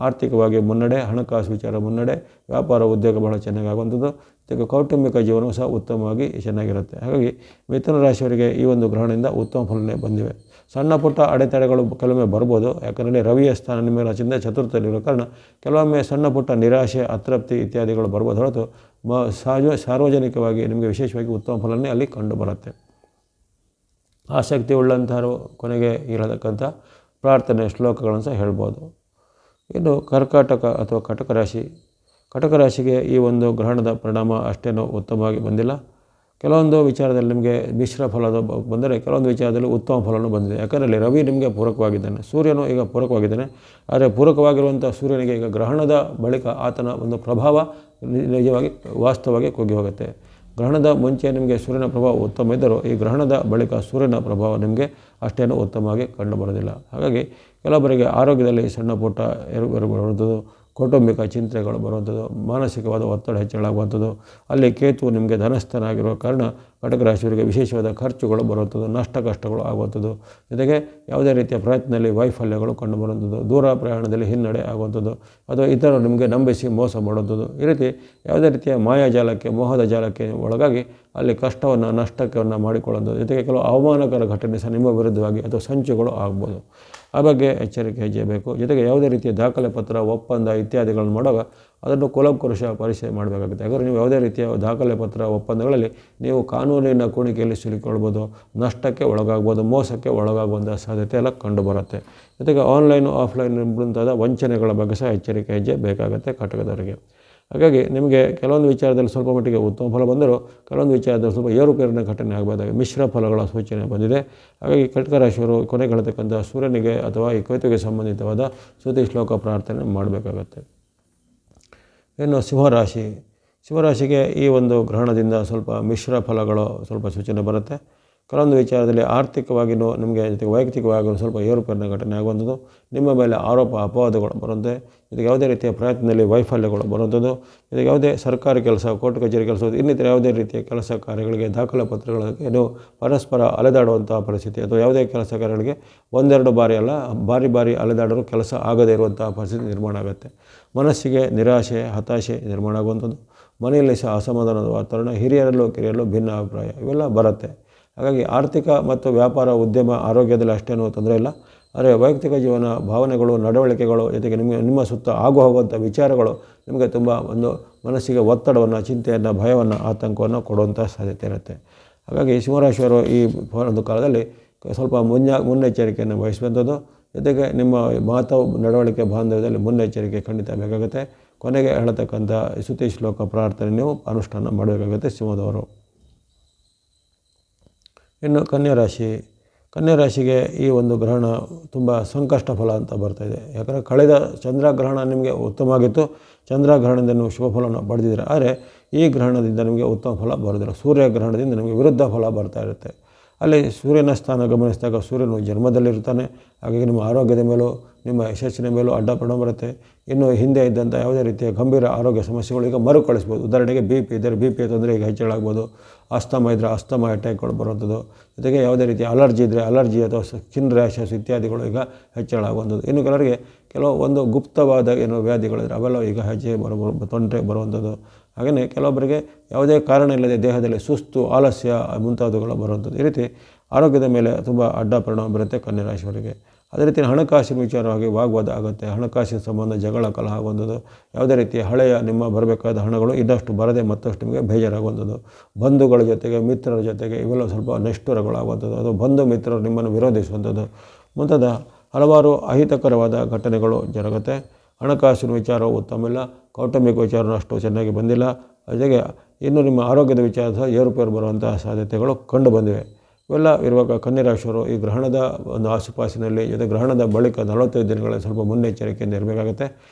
ಆರ್ಥಿಕವಾಗಿ ಮುನ್ನಡೆ, ಹಣಕಾಸು ವಿಚಾರ ಮುನ್ನಡೆ, ವ್ಯಾಪಾರ ಉದ್ಯೋಗ ಬಹಳ ಚೆನ್ನಾಗಾಗುವಂಥದ್ದು. ಜೊತೆಗೆ ಕೌಟುಂಬಿಕ ಜೀವನವೂ ಸಹ ಉತ್ತಮವಾಗಿ ಚೆನ್ನಾಗಿರುತ್ತೆ. ಹಾಗಾಗಿ ಮಿಥುನ ರಾಶಿಯವರಿಗೆ ಈ ಒಂದು ಗ್ರಹಣದಿಂದ ಉತ್ತಮ ಫಲನೇ ಬಂದಿವೆ. ಸಣ್ಣ ಪುಟ್ಟ ಅಡೆತಡೆಗಳು ಕೆಲವೊಮ್ಮೆ ಬರ್ಬೋದು. ಯಾಕಂದರೆ ರವಿಯ ಸ್ಥಾನ ನಿಮ್ಮ ರಾಶಿಯಿಂದ ಚತುರ್ಥದಲ್ಲಿರೋ ಕಾರಣ ಕೆಲವೊಮ್ಮೆ ಸಣ್ಣ ಪುಟ್ಟ ನಿರಾಶೆ, ಅತೃಪ್ತಿ ಇತ್ಯಾದಿಗಳು ಬರ್ಬೋದು. ಹೊರತು ಸಾರ್ವಜನಿಕವಾಗಿ ನಿಮಗೆ ವಿಶೇಷವಾಗಿ ಉತ್ತಮ ಫಲನೇ ಅಲ್ಲಿ ಕಂಡು ಬರುತ್ತೆ. ಆಸಕ್ತಿ ಉಳ್ಳಂಥವರು ಕೊನೆಗೆ ಇರತಕ್ಕಂಥ ಪ್ರಾರ್ಥನೆ, ಶ್ಲೋಕಗಳನ್ನು ಸಹ ಹೇಳ್ಬೋದು. ಇನ್ನು ಕರ್ಕಾಟಕ ಅಥವಾ ಕಟಕ ರಾಶಿ. ಕಟಕ ರಾಶಿಗೆ ಈ ಒಂದು ಗ್ರಹಣದ ಪರಿಣಾಮ ಅಷ್ಟೇನೂ ಉತ್ತಮವಾಗಿ ಬಂದಿಲ್ಲ. ಕೆಲವೊಂದು ವಿಚಾರದಲ್ಲಿ ನಿಮಗೆ ಮಿಶ್ರ ಫಲದ ಬಂದರೆ ಕೆಲವೊಂದು ವಿಚಾರದಲ್ಲಿ ಉತ್ತಮ ಫಲವೂ ಬಂದಿದೆ. ಯಾಕಂದರೆ ಅಲ್ಲಿ ರವಿ ನಿಮಗೆ ಪೂರಕವಾಗಿದ್ದಾನೆ, ಸೂರ್ಯನು ಈಗ ಪೂರಕವಾಗಿದ್ದಾನೆ. ಆದರೆ ಪೂರಕವಾಗಿರುವಂಥ ಸೂರ್ಯನಿಗೆ ಈಗ ಗ್ರಹಣದ ಬಳಿಕ ಆತನ ಒಂದು ಪ್ರಭಾವ ನಿಜವಾಗಿ ವಾಸ್ತವವಾಗಿ ಕುಗ್ಗಿ ಹೋಗುತ್ತೆ. ಗ್ರಹಣದ ಮುಂಚೆ ನಿಮಗೆ ಸೂರ್ಯನ ಪ್ರಭಾವ ಉತ್ತಮ ಇದ್ದರೂ ಈ ಗ್ರಹಣದ ಬಳಿಕ ಸೂರ್ಯನ ಪ್ರಭಾವ ನಿಮಗೆ ಅಷ್ಟೇನು ಉತ್ತಮವಾಗಿ ಕಂಡುಬರೋದಿಲ್ಲ. ಹಾಗಾಗಿ ಕೆಲವೊಬ್ಬರಿಗೆ ಆರೋಗ್ಯದಲ್ಲಿ ಸಣ್ಣ ಪುಟ್ಟ ಏರುಪೇರು ಬರುವಂಥದ್ದು, ಕೌಟುಂಬಿಕ ಚಿಂತೆಗಳು ಬರುವಂಥದ್ದು, ಮಾನಸಿಕವಾದ ಒತ್ತಡ ಹೆಚ್ಚಳಾಗುವಂಥದ್ದು, ಅಲ್ಲಿ ಕೇತು ನಿಮಗೆ ಧನಸ್ಥಾನ ಆಗಿರುವ ಕಾರಣ ಕಟಕ ರಾಶಿಯವರಿಗೆ ವಿಶೇಷವಾದ ಖರ್ಚುಗಳು ಬರುವಂಥದ್ದು, ನಷ್ಟ ಕಷ್ಟಗಳು ಆಗುವಂಥದ್ದು, ಜೊತೆಗೆ ಯಾವುದೇ ರೀತಿಯ ಪ್ರಯತ್ನದಲ್ಲಿ ವೈಫಲ್ಯಗಳು ಕಂಡುಬರುವಂಥದ್ದು, ದೂರ ಪ್ರಯಾಣದಲ್ಲಿ ಹಿನ್ನಡೆ ಆಗುವಂಥದ್ದು, ಅಥವಾ ಇತರರು ನಿಮಗೆ ನಂಬಿಸಿ ಮೋಸ ಮಾಡುವಂಥದ್ದು, ಈ ರೀತಿ ಯಾವುದೇ ರೀತಿಯ ಮಾಯಾಜಾಲಕ್ಕೆ ಮೋಹದ ಜಾಲಕ್ಕೆ ಒಳಗಾಗಿ ಅಲ್ಲಿ ಕಷ್ಟವನ್ನು ನಷ್ಟವನ್ನು ಮಾಡಿಕೊಳ್ಳುವಂಥದ್ದು, ಜೊತೆಗೆ ಕೆಲವು ಅವಮಾನಕರ ಘಟನೆ ಸಹ ನಿಮ್ಮ ವಿರುದ್ಧವಾಗಿ ಅಥವಾ ಸಂಚುಗಳು ಆಗ್ಬೋದು. ಆ ಬಗ್ಗೆ ಎಚ್ಚರಿಕೆ ಹೆಜ್ಜೆಯಬೇಕು. ಜೊತೆಗೆ ಯಾವುದೇ ರೀತಿಯ ದಾಖಲೆ ಪತ್ರ, ಒಪ್ಪಂದ ಇತ್ಯಾದಿಗಳನ್ನು ಮಾಡುವಾಗ ಅದನ್ನು ಕುಲಂಕುಷ ಪರಿಚಯ ಮಾಡಬೇಕಾಗುತ್ತೆ. ಯಾಕಂದರೆ ನೀವು ಯಾವುದೇ ರೀತಿಯ ದಾಖಲೆ ಪತ್ರ ಒಪ್ಪಂದಗಳಲ್ಲಿ ನೀವು ಕಾನೂನಿನ ಕುಣಿಕೆಯಲ್ಲಿ ಸಿಲುಕೊಳ್ಬೋದು, ನಷ್ಟಕ್ಕೆ ಒಳಗಾಗ್ಬೋದು, ಮೋಸಕ್ಕೆ ಒಳಗಾಗುವಂಥ ಸಾಧ್ಯತೆ ಎಲ್ಲ ಕಂಡುಬರುತ್ತೆ. ಜೊತೆಗೆ ಆನ್ಲೈನು ಆಫ್ಲೈನ್ ಮುಂತಾದ ವಂಚನೆಗಳ ಬಗ್ಗೆ ಸಹ ಎಚ್ಚರಿಕೆ ಹೆಜ್ಜೆ ಬೇಕಾಗುತ್ತೆ ಕಟಕದವರಿಗೆ. ಹಾಗಾಗಿ ನಿಮಗೆ ಕೆಲವೊಂದು ವಿಚಾರದಲ್ಲಿ ಸ್ವಲ್ಪ ಮಟ್ಟಿಗೆ ಉತ್ತಮ ಫಲ ಬಂದರೂ ಕೆಲವೊಂದು ವಿಚಾರದಲ್ಲಿ ಸ್ವಲ್ಪ ಏರುಪೇರಿನ ಘಟನೆ ಆಗಬೇಕಾಗಿ ಮಿಶ್ರ ಫಲಗಳ ಸೂಚನೆ ಬಂದಿದೆ. ಹಾಗಾಗಿ ಕಟಕ ರಾಶಿಯವರು ಕೊನೆಗೊಳ್ತಕ್ಕಂಥ ಸೂರ್ಯನಿಗೆ ಅಥವಾ ಈ ಕೇತುವಿಗೆ ಸಂಬಂಧಿತವಾದ ಸ್ತುತಿ ಶ್ಲೋಕ ಪ್ರಾರ್ಥನೆ ಮಾಡಬೇಕಾಗತ್ತೆ. ಇನ್ನು ಸಿಂಹರಾಶಿಗೆ ಈ ಒಂದು ಗ್ರಹಣದಿಂದ ಸ್ವಲ್ಪ ಮಿಶ್ರ ಫಲಗಳು ಸ್ವಲ್ಪ ಸೂಚನೆ ಬರುತ್ತೆ. ಕೆಲವೊಂದು ವಿಚಾರದಲ್ಲಿ ಆರ್ಥಿಕವಾಗಿಯೂ ನಿಮಗೆ ಜೊತೆಗೆ ವೈಯಕ್ತಿಕವಾಗಿಯೂ ಸ್ವಲ್ಪ ಏರುಪೇರಿನ ಘಟನೆ ಆಗುವಂಥದ್ದು, ನಿಮ್ಮ ಮೇಲೆ ಆರೋಪ ಅಪವಾದಗಳು ಬರುವಂತೆ, ಜೊತೆಗೆ ಯಾವುದೇ ರೀತಿಯ ಪ್ರಯತ್ನದಲ್ಲಿ ವೈಫಲ್ಯಗಳು ಬರುವಂಥದ್ದು, ಜೊತೆಗೆ ಯಾವುದೇ ಸರ್ಕಾರಿ ಕೆಲಸ, ಕೋರ್ಟ್ ಕಚೇರಿ ಕೆಲಸ, ಇನ್ನಿತರ ಯಾವುದೇ ರೀತಿಯ ಕೆಲಸ ಕಾರ್ಯಗಳಿಗೆ ದಾಖಲೆ ಪತ್ರಗಳಿಗೆ ನೀವು ಪರಸ್ಪರ ಅಲೆದಾಡುವಂಥ ಪರಿಸ್ಥಿತಿ, ಅಥವಾ ಯಾವುದೇ ಕೆಲಸ ಕಾರ್ಯಗಳಿಗೆ ಒಂದೆರಡು ಬಾರಿ ಅಲ್ಲ ಬಾರಿ ಅಲೆದಾಡಲು ಕೆಲಸ ಆಗದೇ ಇರುವಂಥ ಪರಿಸ್ಥಿತಿ ನಿರ್ಮಾಣ ಆಗುತ್ತೆ. ಮನಸ್ಸಿಗೆ ನಿರಾಶೆ, ಹತಾಶೆ ನಿರ್ಮಾಣ ಆಗುವಂಥದ್ದು, ಮನೆಯಲ್ಲಿ ಸಹ ಅಸಮಾಧಾನದ ವಾತಾವರಣ, ಕಿರಿಯರಲ್ಲೂ ಭಿನ್ನ ಅಭಿಪ್ರಾಯ ಇವೆಲ್ಲ ಬರುತ್ತೆ. ಹಾಗಾಗಿ ಆರ್ಥಿಕ ಮತ್ತು ವ್ಯಾಪಾರ, ಉದ್ಯಮ, ಆರೋಗ್ಯದಲ್ಲಿ ಅಷ್ಟೇನೂ ತೊಂದರೆ ಇಲ್ಲ. ಆದರೆ ವೈಯಕ್ತಿಕ ಜೀವನ, ಭಾವನೆಗಳು, ನಡವಳಿಕೆಗಳು, ಜೊತೆಗೆ ನಿಮ್ಮ ಸುತ್ತ ಹೋಗುವಂಥ ವಿಚಾರಗಳು ನಿಮಗೆ ತುಂಬ ಒಂದು ಮನಸ್ಸಿಗೆ ಒತ್ತಡವನ್ನು, ಚಿಂತೆಯನ್ನು, ಭಯವನ್ನು, ಆತಂಕವನ್ನು ಕೊಡುವಂಥ ಸಾಧ್ಯತೆ ಇರುತ್ತೆ. ಹಾಗಾಗಿ ಸಿಂಹರಾಶಿಯವರು ಈ ಒಂದು ಕಾಲದಲ್ಲಿ ಸ್ವಲ್ಪ ಮುನ್ನೆಚ್ಚರಿಕೆಯನ್ನು ವಹಿಸುವಂಥದ್ದು, ಜೊತೆಗೆ ನಿಮ್ಮ ಮಾತು, ನಡವಳಿಕೆ, ಬಾಂಧವ್ಯದಲ್ಲಿ ಮುನ್ನೆಚ್ಚರಿಕೆ ಖಂಡಿತ ಬೇಕಾಗುತ್ತೆ. ಕೊನೆಗೆ ಹೇಳತಕ್ಕಂಥ ಸ್ತುತಿ ಶ್ಲೋಕ ಪ್ರಾರ್ಥನೆ ನೀವು ಅನುಷ್ಠಾನ ಮಾಡಬೇಕಾಗುತ್ತೆ ಸಿಂಹದವರು. ಇನ್ನು ಕನ್ಯಾರಾಶಿಗೆ ಈ ಒಂದು ಗ್ರಹಣ ತುಂಬ ಸಂಕಷ್ಟ ಫಲ ಅಂತ ಬರ್ತಾಯಿದೆ. ಯಾಕಂದರೆ ಕಳೆದ ಚಂದ್ರಗ್ರಹಣ ನಿಮಗೆ ಉತ್ತಮವಾಗಿತ್ತು, ಚಂದ್ರಗ್ರಹಣದಿಂದ ನೀವು ಶುಭ ಫಲವನ್ನು ಪಡೆದಿದ್ದೀರ. ಆದರೆ ಈ ಗ್ರಹಣದಿಂದ ನಿಮಗೆ ಉತ್ತಮ ಫಲ ಬರೋದಿಲ್ಲ. ಸೂರ್ಯಗ್ರಹಣದಿಂದ ನಿಮಗೆ ವಿರುದ್ಧ ಫಲ ಬರ್ತಾ ಇರುತ್ತೆ. ಅಲ್ಲಿ ಸೂರ್ಯನ ಸ್ಥಾನ ಗಮನಿಸಿದಾಗ ಸೂರ್ಯನು ಜನ್ಮದಲ್ಲಿರ್ತಾನೆ. ಹಾಗಾಗಿ ನಿಮ್ಮ ಆರೋಗ್ಯದ ಮೇಲೂ ನಿಮ್ಮ ಯಶಸ್ಸಿನ ಮೇಲೂ ಅಡ್ಡಪಡ ಬರುತ್ತೆ. ಇನ್ನು ಹಿಂದೆ ಇದ್ದಂಥ ಯಾವುದೇ ರೀತಿಯ ಗಂಭೀರ ಆರೋಗ್ಯ ಸಮಸ್ಯೆಗಳು ಈಗ ಮರುಕಳಿಸ್ಬೋದು. ಉದಾಹರಣೆಗೆ BP ತೊಂದರೆ ಈಗ ಹೆಚ್ಚಳಾಗ್ಬೋದು, ಅಸ್ತಮ ಇದ್ದರೆ ಅಸ್ತಮ ಅಟ್ಯಾಕ್ಗಳು ಬರುವಂಥದ್ದು, ಜೊತೆಗೆ ಯಾವುದೇ ರೀತಿಯ ಅಲರ್ಜಿ ಇದ್ದರೆ ಅಲರ್ಜಿ ಅಥವಾ ಸ್ಕಿನ್ ರ್ಯಾಷಸ್ ಇತ್ಯಾದಿಗಳು ಈಗ ಹೆಚ್ಚಳಾಗುವಂಥದ್ದು. ಇನ್ನು ಕೆಲವರಿಗೆ ಒಂದು ಗುಪ್ತವಾದ ವ್ಯಾಧಿಗಳಿದ್ರೆ ಅವೆಲ್ಲ ಈಗ ತೊಂದರೆ ಬರುವಂಥದ್ದು. ಹಾಗೆಯೇ ಕೆಲವೊಬ್ಬರಿಗೆ ಯಾವುದೇ ಕಾರಣ ಇಲ್ಲದೆ ದೇಹದಲ್ಲಿ ಸುಸ್ತು, ಆಲಸ್ಯ ಮುಂತಾದವುಗಳು ಬರುವಂಥದ್ದು. ಈ ರೀತಿ ಆರೋಗ್ಯದ ಮೇಲೆ ತುಂಬ ಅಡ್ಡ ಪರಿಣಾಮ ಬರುತ್ತೆ ಕನ್ಯಾರಾಶಿಯವರಿಗೆ. ಅದೇ ರೀತಿ ಹಣಕಾಸಿನ ವಿಚಾರವಾಗಿ ವಾಗ್ವಾದ ಆಗುತ್ತೆ, ಹಣಕಾಸಿನ ಸಂಬಂಧ ಜಗಳ ಕಲಹ ಆಗುವಂಥದ್ದು, ಯಾವುದೇ ರೀತಿಯ ಹಳೆಯ ನಿಮ್ಮ ಬರಬೇಕಾದ ಹಣಗಳು ಇನ್ನಷ್ಟು ಬರದೆ ಮತ್ತಷ್ಟು ನಿಮಗೆ ಬೇಜಾರಾಗುವಂಥದ್ದು, ಬಂಧುಗಳ ಜೊತೆಗೆ ಮಿತ್ರರ ಜೊತೆಗೆ ಇವೆಲ್ಲ ಸ್ವಲ್ಪ ನಿಷ್ಠುರಗಳಾಗುವಂಥದ್ದು, ಅಥವಾ ಬಂಧು ಮಿತ್ರರು ನಿಮ್ಮನ್ನು ವಿರೋಧಿಸುವಂಥದ್ದು ಮುಂತಾದ ಹಲವಾರು ಅಹಿತಕರವಾದ ಘಟನೆಗಳು ಜರುಗುತ್ತೆ. ಹಣಕಾಸಿನ ವಿಚಾರವು ಉತ್ತಮ ಇಲ್ಲ, ಕೌಟುಂಬಿಕ ವಿಚಾರನೂ ಅಷ್ಟು ಚೆನ್ನಾಗಿ ಬಂದಿಲ್ಲ. ಜೊತೆಗೆ ಇನ್ನು ನಿಮ್ಮ ಆರೋಗ್ಯದ ವಿಚಾರ ಸಹ ಏರುಪೇರು ಬರುವಂತಹ ಸಾಧ್ಯತೆಗಳು ಕಂಡು ಬಂದಿವೆ. ಇವೆಲ್ಲ ಇರುವಾಗ ಕನ್ಯಾರಾಶಿಯವರು ಈ ಗ್ರಹಣದ ಒಂದು ಆಸುಪಾಸಿನಲ್ಲಿ, ಜೊತೆ ಗ್ರಹಣದ ಬಳಿಕ 45 ದಿನಗಳಲ್ಲಿ ಸ್ವಲ್ಪ ಮುನ್ನೆಚ್ಚರಿಕೆಯಿಂದ ಇರಬೇಕಾಗುತ್ತೆ.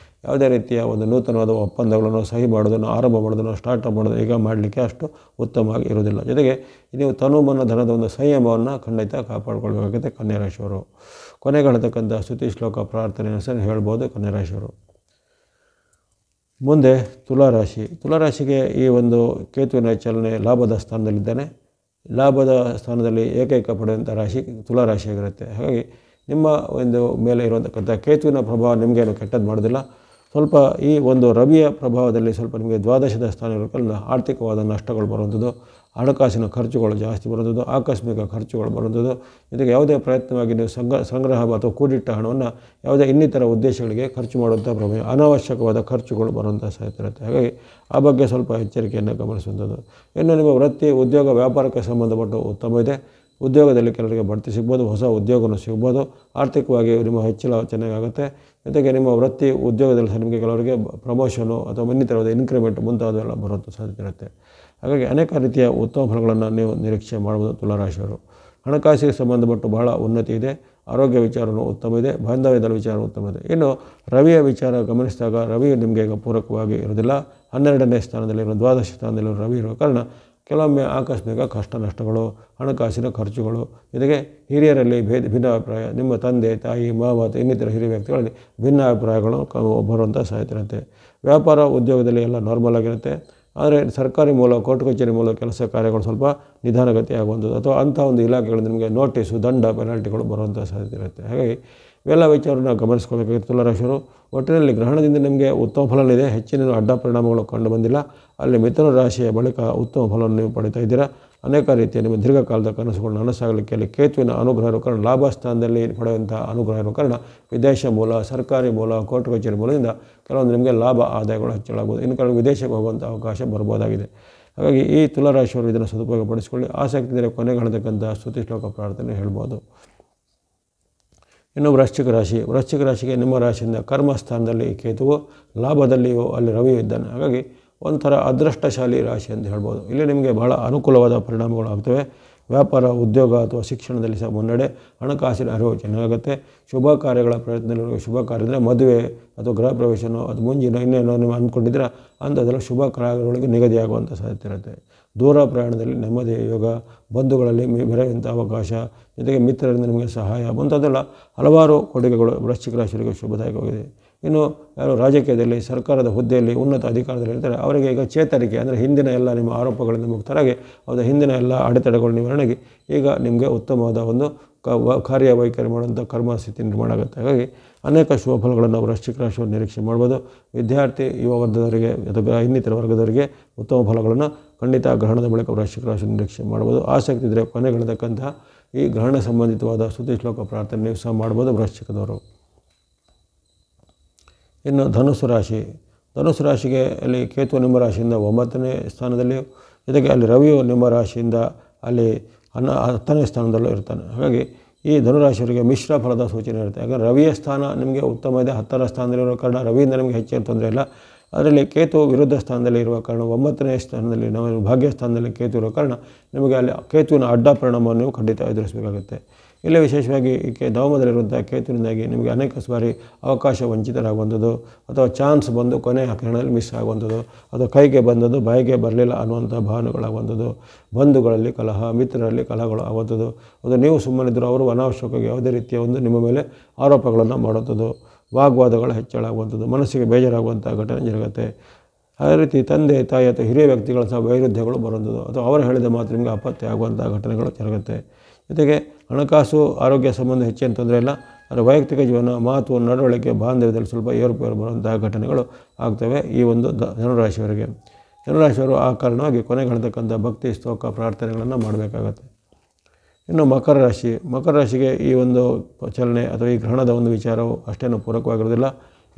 ಯಾವುದೇ ರೀತಿಯ ಒಂದು ನೂತನವಾದ ಒಪ್ಪಂದಗಳನ್ನು ಸಹಿ ಮಾಡೋದನ್ನು, ಆರಂಭ ಮಾಡೋದನ್ನು, ಸ್ಟಾರ್ಟ್ ಮಾಡೋದು ಈಗ ಮಾಡಲಿಕ್ಕೆ ಅಷ್ಟು ಉತ್ತಮವಾಗಿ ಇರೋದಿಲ್ಲ. ಜೊತೆಗೆ ನೀವು ತನುಮನ ಧನದ ಒಂದು ಸಂಯಮವನ್ನು ಖಂಡಿತ ಕಾಪಾಡಿಕೊಳ್ಬೇಕಾಗುತ್ತೆ ಕನ್ಯಾರಾಶಿಯವರು. ಕೊನೆಗೆ ಹೇಳ್ತಕ್ಕಂಥ ಸ್ತುತಿ ಶ್ಲೋಕ ಪ್ರಾರ್ಥನೆಯನ್ನು ಸಹ ಹೇಳ್ಬೋದು ಕನ್ಯಾರಾಶಿಯವರು. ಮುಂದೆ ತುಲಾರಾಶಿಗೆ ಈ ಒಂದು ಕೇತುವಿನ ಚಲನೆ ಲಾಭದ ಸ್ಥಾನದಲ್ಲಿದ್ದಾನೆ. ಲಾಭದ ಸ್ಥಾನದಲ್ಲಿ ಏಕೈಕ ಪಡೆಯುವಂಥ ರಾಶಿ ತುಲಾರಾಶಿಯಾಗಿರುತ್ತೆ. ಹಾಗಾಗಿ ನಿಮ್ಮ ಒಂದು ಮೇಲೆ ಇರುವಂತಕ್ಕಂಥ ಕೇತುವಿನ ಪ್ರಭಾವ ನಿಮಗೇನು ಕೆಟ್ಟದ್ದು ಮಾಡೋದಿಲ್ಲ. ಸ್ವಲ್ಪ ಈ ಒಂದು ರವಿಯ ಪ್ರಭಾವದಲ್ಲಿ ಸ್ವಲ್ಪ ನಿಮಗೆ ದ್ವಾದಶದ ಸ್ಥಾನ ಇರೋದ್ರಿಂದ ಆರ್ಥಿಕವಾದ ನಷ್ಟಗಳು ಬರುವಂಥದ್ದು, ಹಣಕಾಸಿನ ಖರ್ಚುಗಳು ಜಾಸ್ತಿ ಬರುವಂಥದ್ದು, ಆಕಸ್ಮಿಕ ಖರ್ಚುಗಳು ಬರುವಂಥದ್ದು, ಜೊತೆಗೆ ಯಾವುದೇ ಪ್ರಯತ್ನವಾಗಿ ನೀವು ಸಂಗ್ರಹ ಅಥವಾ ಕೂಡಿಟ್ಟ ಹಣವನ್ನು ಯಾವುದೇ ಇನ್ನಿತರ ಉದ್ದೇಶಗಳಿಗೆ ಖರ್ಚು ಮಾಡುವಂಥ ಪ್ರಮೇಯ, ಅನಾವಶ್ಯಕವಾದ ಖರ್ಚುಗಳು ಬರುವಂಥ ಸಾಧ್ಯತೆ ಇರುತ್ತೆ. ಹಾಗಾಗಿ ಆ ಬಗ್ಗೆ ಸ್ವಲ್ಪ ಎಚ್ಚರಿಕೆಯನ್ನು ಗಮನಿಸುವಂಥದ್ದು. ಇನ್ನು ನಿಮ್ಮ ವೃತ್ತಿ, ಉದ್ಯೋಗ, ವ್ಯಾಪಾರಕ್ಕೆ ಸಂಬಂಧಪಟ್ಟು ಉತ್ತಮ ಇದೆ. ಉದ್ಯೋಗದಲ್ಲಿ ಕೆಲವರಿಗೆ ಬಡ್ತಿ ಸಿಗ್ಬೋದು, ಹೊಸ ಉದ್ಯೋಗನೂ ಸಿಗ್ಬೋದು, ಆರ್ಥಿಕವಾಗಿ ನಿಮ್ಮ ಹೆಚ್ಚಳ ಚೆನ್ನಾಗಾಗುತ್ತೆ. ಜೊತೆಗೆ ನಿಮ್ಮ ವೃತ್ತಿ ಉದ್ಯೋಗದಲ್ಲಿ ಸಹ ನಿಮಗೆ ಕೆಲವರಿಗೆ ಪ್ರಮೋಷನು ಅಥವಾ ಇನ್ನಿತರವಾದ ಇನ್ಕ್ರಿಮೆಂಟ್ ಮುಂತಾದವೆಲ್ಲ ಬರುವಂಥ ಸಾಧ್ಯತೆ ಇರುತ್ತೆ. ಹಾಗಾಗಿ ಅನೇಕ ರೀತಿಯ ಉತ್ತಮ ಫಲಗಳನ್ನು ನೀವು ನಿರೀಕ್ಷೆ ಮಾಡ್ಬೋದು ತುಲಾರಾಶಿಯವರು. ಹಣಕಾಸಿಗೆ ಸಂಬಂಧಪಟ್ಟು ಬಹಳ ಉನ್ನತಿ ಇದೆ. ಆರೋಗ್ಯ ವಿಚಾರವೂ ಉತ್ತಮ ಇದೆ. ಬಾಂಧವ್ಯದ ವಿಚಾರ ಉತ್ತಮ ಇದೆ. ಇನ್ನು ರವಿಯ ವಿಚಾರ ಗಮನಿಸಿದಾಗ ರವಿ ನಿಮಗೆ ಈಗ ಪೂರಕವಾಗಿ ಇರೋದಿಲ್ಲ. 12ನೇ ಸ್ಥಾನದಲ್ಲಿರುವ, ದ್ವಾದಶ ಸ್ಥಾನದಲ್ಲಿರುವ ರವಿ ಇರುವ ಕಾರಣ ಕೆಲವೊಮ್ಮೆ ಆಕಸ್ಮಿಕ ಕಷ್ಟ ನಷ್ಟಗಳು, ಹಣಕಾಸಿನ ಖರ್ಚುಗಳು, ಜೊತೆಗೆ ಹಿರಿಯರಲ್ಲಿ ಭಿನ್ನಾಭಿಪ್ರಾಯ, ನಿಮ್ಮ ತಂದೆ ತಾಯಿ ಮಾವ ಇನ್ನಿತರ ಹಿರಿಯ ವ್ಯಕ್ತಿಗಳಲ್ಲಿ ಭಿನ್ನಾಭಿಪ್ರಾಯಗಳು ಬರುವಂಥ ಸಾಧ್ಯತೆ ಇರುತ್ತೆ. ವ್ಯಾಪಾರ ಉದ್ಯೋಗದಲ್ಲಿ ಎಲ್ಲ ನಾರ್ಮಲ್ ಆಗಿರುತ್ತೆ. ಆದರೆ ಸರ್ಕಾರಿ ಮೂಲಕ ಕೋರ್ಟ್ ಕಚೇರಿ ಮೂಲಕ ಕೆಲಸ ಕಾರ್ಯಗಳು ಸ್ವಲ್ಪ ನಿಧಾನಗತಿ ಆಗುವಂಥದ್ದು ಅಥವಾ ಅಂಥ ಒಂದು ಇಲಾಖೆಗಳಿಂದ ನಿಮಗೆ ನೋಟಿಸು, ದಂಡ, ಪೆನಾಲ್ಟಿಗಳು ಬರುವಂಥ ಸಾಧ್ಯತೆ ಇರುತ್ತೆ. ಹಾಗಾಗಿ ಇವೆಲ್ಲ ವಿಚಾರವನ್ನು ಗಮನಿಸ್ಕೋಬೇಕಾಗಿತ್ತು ತುಲಾರಾಶಿಯವರು. ಒಟ್ಟಿನಲ್ಲಿ ಗ್ರಹಣದಿಂದ ನಿಮಗೆ ಉತ್ತಮ ಫಲವಿದೆ. ಹೆಚ್ಚಿನ ಅಡ್ಡ ಪರಿಣಾಮಗಳು ಕಂಡು ಬಂದಿಲ್ಲ. ಅಲ್ಲಿ ಮಿಥುನ ರಾಶಿಯ ಬಳಿಕ ಉತ್ತಮ ಫಲವನ್ನು ನೀವು ಪಡಿತಾ ಇದ್ದೀರಾ. ಅನೇಕ ರೀತಿಯ ನಿಮ್ಮ ದೀರ್ಘಕಾಲದ ಕನಸುಗಳು ನನಸಾಗಲಿಕ್ಕೆ ಅಲ್ಲಿ ಕೇತುವಿನ ಅನುಗ್ರಹ ಇರುವ ಕಾರಣ, ಲಾಭ ಸ್ಥಾನದಲ್ಲಿ ಪಡೆಯುವಂಥ ಅನುಗ್ರಹ ಇರುವ ಕಾರಣ ವಿದೇಶ ಮೂಲ, ಸರ್ಕಾರಿ ಮೂಲ, ಕೋರ್ಟ್ ಕಚೇರಿ ಮೂಲದಿಂದ ಕೆಲವೊಂದು ನಿಮಗೆ ಲಾಭ ಆದಾಯಗಳು ಹೆಚ್ಚಳಾಗ್ಬೋದು. ಇನ್ನು ಕೆಲವು ವಿದೇಶಕ್ಕೆ ಹೋಗುವಂಥ ಅವಕಾಶ ಬರ್ಬೋದಾಗಿದೆ. ಹಾಗಾಗಿ ಈ ತುಲಾರಾಶಿಯವರು ಇದನ್ನು ಸದುಪಯೋಗಪಡಿಸಿಕೊಳ್ಳಿ. ಆಸಕ್ತಿ ಇದ್ದರೆ ಕೊನೆಗಾಣತಕ್ಕಂಥ ಸ್ತುತಿ ಶ್ಲೋಕ ಪ್ರಾರ್ಥನೆ ಹೇಳ್ಬೋದು. ಇನ್ನು ವೃಶ್ಚಿಕ ರಾಶಿ. ವೃಶ್ಚಿಕ ರಾಶಿಗೆ ನಿಮ್ಮ ರಾಶಿಯಿಂದ ಕರ್ಮಸ್ಥಾನದಲ್ಲಿ ಕೇತುವು, ಲಾಭದಲ್ಲಿಯೂ ಅಲ್ಲಿ ರವಿಯು ಇದ್ದಾನೆ. ಹಾಗಾಗಿ ಒಂಥರ ಅದೃಷ್ಟಶಾಲಿ ರಾಶಿ ಅಂತ ಹೇಳ್ಬೋದು. ಇಲ್ಲಿ ನಿಮಗೆ ಬಹಳ ಅನುಕೂಲವಾದ ಪರಿಣಾಮಗಳು ಆಗ್ತವೆ. ವ್ಯಾಪಾರ, ಉದ್ಯೋಗ ಅಥವಾ ಶಿಕ್ಷಣದಲ್ಲಿ ಸಹ ಮುನ್ನಡೆ, ಹಣಕಾಸಿನ ಅರಿವು ಚೆನ್ನಾಗುತ್ತೆ. ಶುಭ ಕಾರ್ಯಗಳ ಪ್ರಯತ್ನದಲ್ಲಿ, ಶುಭ ಕಾರ್ಯ ಅಂದರೆ ಮದುವೆ ಅಥವಾ ಗೃಹ ಪ್ರವೇಶನೋ ಅದು ಮುಂಜಿನ ಇನ್ನೇನೋ ನೀವು ಅಂದ್ಕೊಂಡಿದ್ರೆ ಅಂಥದ್ದೆಲ್ಲ ಶುಭ ಕಾರ್ಯಗಳಿಗೆ ನಿಗದಿಯಾಗುವಂಥ ಸಾಧ್ಯತೆ ಇರುತ್ತೆ. ದೂರ ಪ್ರಯಾಣದಲ್ಲಿ ನೆಮ್ಮದಿಯ ಯೋಗ, ಬಂಧುಗಳಲ್ಲಿ ಬೆರೆಯುವಂಥ ಅವಕಾಶ, ಜೊತೆಗೆ ಮಿತ್ರರಿಂದ ನಿಮಗೆ ಸಹಾಯ ಮುಂತಾದೆಲ್ಲ ಹಲವಾರು ಕೊಡುಗೆಗಳು ವೃಶ್ಚಿಕ ರಾಶಿಯವರಿಗೆ ಶುಭದಾಯಕವಾಗಿದೆ. ಇನ್ನು ಯಾರು ರಾಜಕೀಯದಲ್ಲಿ, ಸರ್ಕಾರದ ಹುದ್ದೆಯಲ್ಲಿ, ಉನ್ನತ ಅಧಿಕಾರದಲ್ಲಿ ಇರ್ತಾರೆ ಅವರಿಗೆ ಈಗ ಚೇತರಿಕೆ ಅಂದರೆ ಹಿಂದಿನ ಎಲ್ಲ ನಿಮ್ಮ ಆರೋಪಗಳಿಂದ ಮುಕ್ತರಾಗಿ ಅವರ ಹಿಂದಿನ ಎಲ್ಲ ಅಡೆತಡೆಗಳು ನಿವಾರಣೆಗೆ ಈಗ ನಿಮಗೆ ಉತ್ತಮವಾದ ಒಂದು ಕಾರ್ಯವೈಖರಿ ಮಾಡುವಂಥ ಕರ್ಮಸ್ಥಿತಿ ನಿರ್ಮಾಣ ಆಗುತ್ತೆ. ಹಾಗಾಗಿ ಅನೇಕ ಶುಭ ಫಲಗಳನ್ನು ವೃಶ್ಚಿಕ ರಾಶಿಯವರು ನಿರೀಕ್ಷೆ ಮಾಡ್ಬೋದು. ವಿದ್ಯಾರ್ಥಿ, ಯುವ ವರ್ಗದವರಿಗೆ ಅಥವಾ ಇನ್ನಿತರ ವರ್ಗದವರಿಗೆ ಉತ್ತಮ ಫಲಗಳನ್ನು ಖಂಡಿತ ಗ್ರಹಣದ ಬಳಿಕ ವೃಶ್ಚಿಕ ರಾಶಿ ನಿರೀಕ್ಷೆ ಮಾಡ್ಬೋದು. ಆಸಕ್ತಿ ಇದ್ದರೆ ಕೊನೆಗಳಿರ್ತಕ್ಕಂತಹ ಈ ಗ್ರಹಣ ಸಂಬಂಧಿತವಾದ ಸ್ತುತಿ ಶ್ಲೋಕ ಪ್ರಾರ್ಥನೆ ನೀವು ಸಹ ಮಾಡ್ಬೋದು ವೃಶ್ಚಿಕದವರು. ಇನ್ನು ಧನುಸ್ಸು ರಾಶಿ. ಧನುಸ್ಸು ರಾಶಿಗೆ ಅಲ್ಲಿ ಕೇತು ನಿಮ್ಮ ರಾಶಿಯಿಂದ 9ನೇ ಸ್ಥಾನದಲ್ಲಿಯೂ, ಜೊತೆಗೆ ಅಲ್ಲಿ ರವಿಯು ನಿಮ್ಮ ರಾಶಿಯಿಂದ ಅಲ್ಲಿ 10ನೇ ಸ್ಥಾನದಲ್ಲೂ ಇರ್ತಾನೆ. ಹಾಗಾಗಿ ಈ ಧನುರಾಶಿಯವರಿಗೆ ಮಿಶ್ರ ಫಲದ ಸೂಚನೆ ಇರುತ್ತೆ. ಯಾಕಂದರೆ ರವಿಯ ಸ್ಥಾನ ನಿಮಗೆ ಉತ್ತಮ ಇದೆ, 10ರ ಸ್ಥಾನದಲ್ಲಿರೋ ಕಾರಣ ರವಿಯಿಂದ ನಿಮಗೆ ಹೆಚ್ಚೇನು ತೊಂದರೆ ಇಲ್ಲ. ಅದರಲ್ಲಿ ಕೇತು ವಿರುದ್ಧ ಸ್ಥಾನದಲ್ಲಿ ಇರುವ ಕಾರಣ 9ನೇ ಸ್ಥಾನದಲ್ಲಿ ನಾವು ಭಾಗ್ಯ ಸ್ಥಾನದಲ್ಲಿ ಕೇತು ಇರೋ ಕಾರಣ ನಿಮಗೆ ಅಲ್ಲಿ ಕೇತುವಿನ ಅಡ್ಡ ಪರಿಣಾಮವನ್ನು ನೀವು ಖಂಡಿತ ಎದುರಿಸಬೇಕಾಗುತ್ತೆ. ಇಲ್ಲಿ ವಿಶೇಷವಾಗಿ ನವಮದಲ್ಲಿರುವಂಥ ಕೇತುವಿನಿಂದಾಗಿ ನಿಮಗೆ ಅನೇಕ ಬಾರಿ ಅವಕಾಶ ವಂಚಿತರಾಗುವಂಥದ್ದು ಅಥವಾ ಚಾನ್ಸ್ ಬಂದು ಕೊನೆಯ ಕ್ಷಣದಲ್ಲಿ ಮಿಸ್ ಆಗುವಂಥದ್ದು ಅಥವಾ ಕೈಗೆ ಬಂದದ್ದು ಬಾಯಿಗೆ ಬರಲಿಲ್ಲ ಅನ್ನುವಂಥ ಭಾವನೆಗಳಾಗುವಂಥದ್ದು, ಬಂಧುಗಳಲ್ಲಿ ಕಲಹ, ಮಿತ್ರರಲ್ಲಿ ಕಲಹಗಳು ಆಗುವಂಥದ್ದು, ಅದು ನೀವು ಸುಮ್ಮನಿದ್ದರೂ ಅವರು ಅನಾವಶ್ಯಕವಾಗಿ ಯಾವುದೇ ರೀತಿಯ ಒಂದು ನಿಮ್ಮ ಮೇಲೆ ಆರೋಪಗಳನ್ನು ಮಾಡುವಂಥದ್ದು, ವಾಗ್ವಾದಗಳು ಹೆಚ್ಚಳಾಗುವಂಥದ್ದು, ಮನಸ್ಸಿಗೆ ಬೇಜಾರಾಗುವಂಥ ಘಟನೆ ಜರುಗುತ್ತೆ. ಅದೇ ರೀತಿ ತಂದೆ ತಾಯಿ ಅಥವಾ ಹಿರಿಯ ವ್ಯಕ್ತಿಗಳ ಸಹ ವೈರುಧ್ಯಗಳು ಬರುವಂಥದ್ದು ಅಥವಾ ಅವರು ಹೇಳಿದ ಮಾತು ನಿಮಗೆ ಅಪತ್ಯ ಆಗುವಂಥ ಘಟನೆಗಳು ಜರುಗುತ್ತೆ. ಜೊತೆಗೆ ಹಣಕಾಸು, ಆರೋಗ್ಯ ಸಂಬಂಧ ಹೆಚ್ಚೇನು ತೊಂದರೆ ಇಲ್ಲ. ಆದರೆ ವೈಯಕ್ತಿಕ ಜೀವನ, ಮಾತು, ನಡವಳಿಕೆ, ಬಾಂಧವ್ಯದಲ್ಲಿ ಸ್ವಲ್ಪ ಏರುಪೇರು ಬರುವಂತಹ ಘಟನೆಗಳು ಆಗ್ತವೆ ಈ ಒಂದು ಧನುರಾಶಿಯವರಿಗೆ. ಧನುರಾಶಿಯವರು ಆ ಕಾರಣವಾಗಿ ಕೊನೆಗಾಣತಕ್ಕಂಥ ಭಕ್ತಿ, ಸ್ತೋಕ, ಪ್ರಾರ್ಥನೆಗಳನ್ನು ಮಾಡಬೇಕಾಗತ್ತೆ. ಇನ್ನು ಮಕರ ರಾಶಿ. ಮಕರ ರಾಶಿಗೆ ಈ ಒಂದು ಚಲನೆ ಅಥವಾ ಈ ಗ್ರಹಣದ ಒಂದು ವಿಚಾರವು ಅಷ್ಟೇನು ಪೂರಕವಾಗಿರೋದಿಲ್ಲ.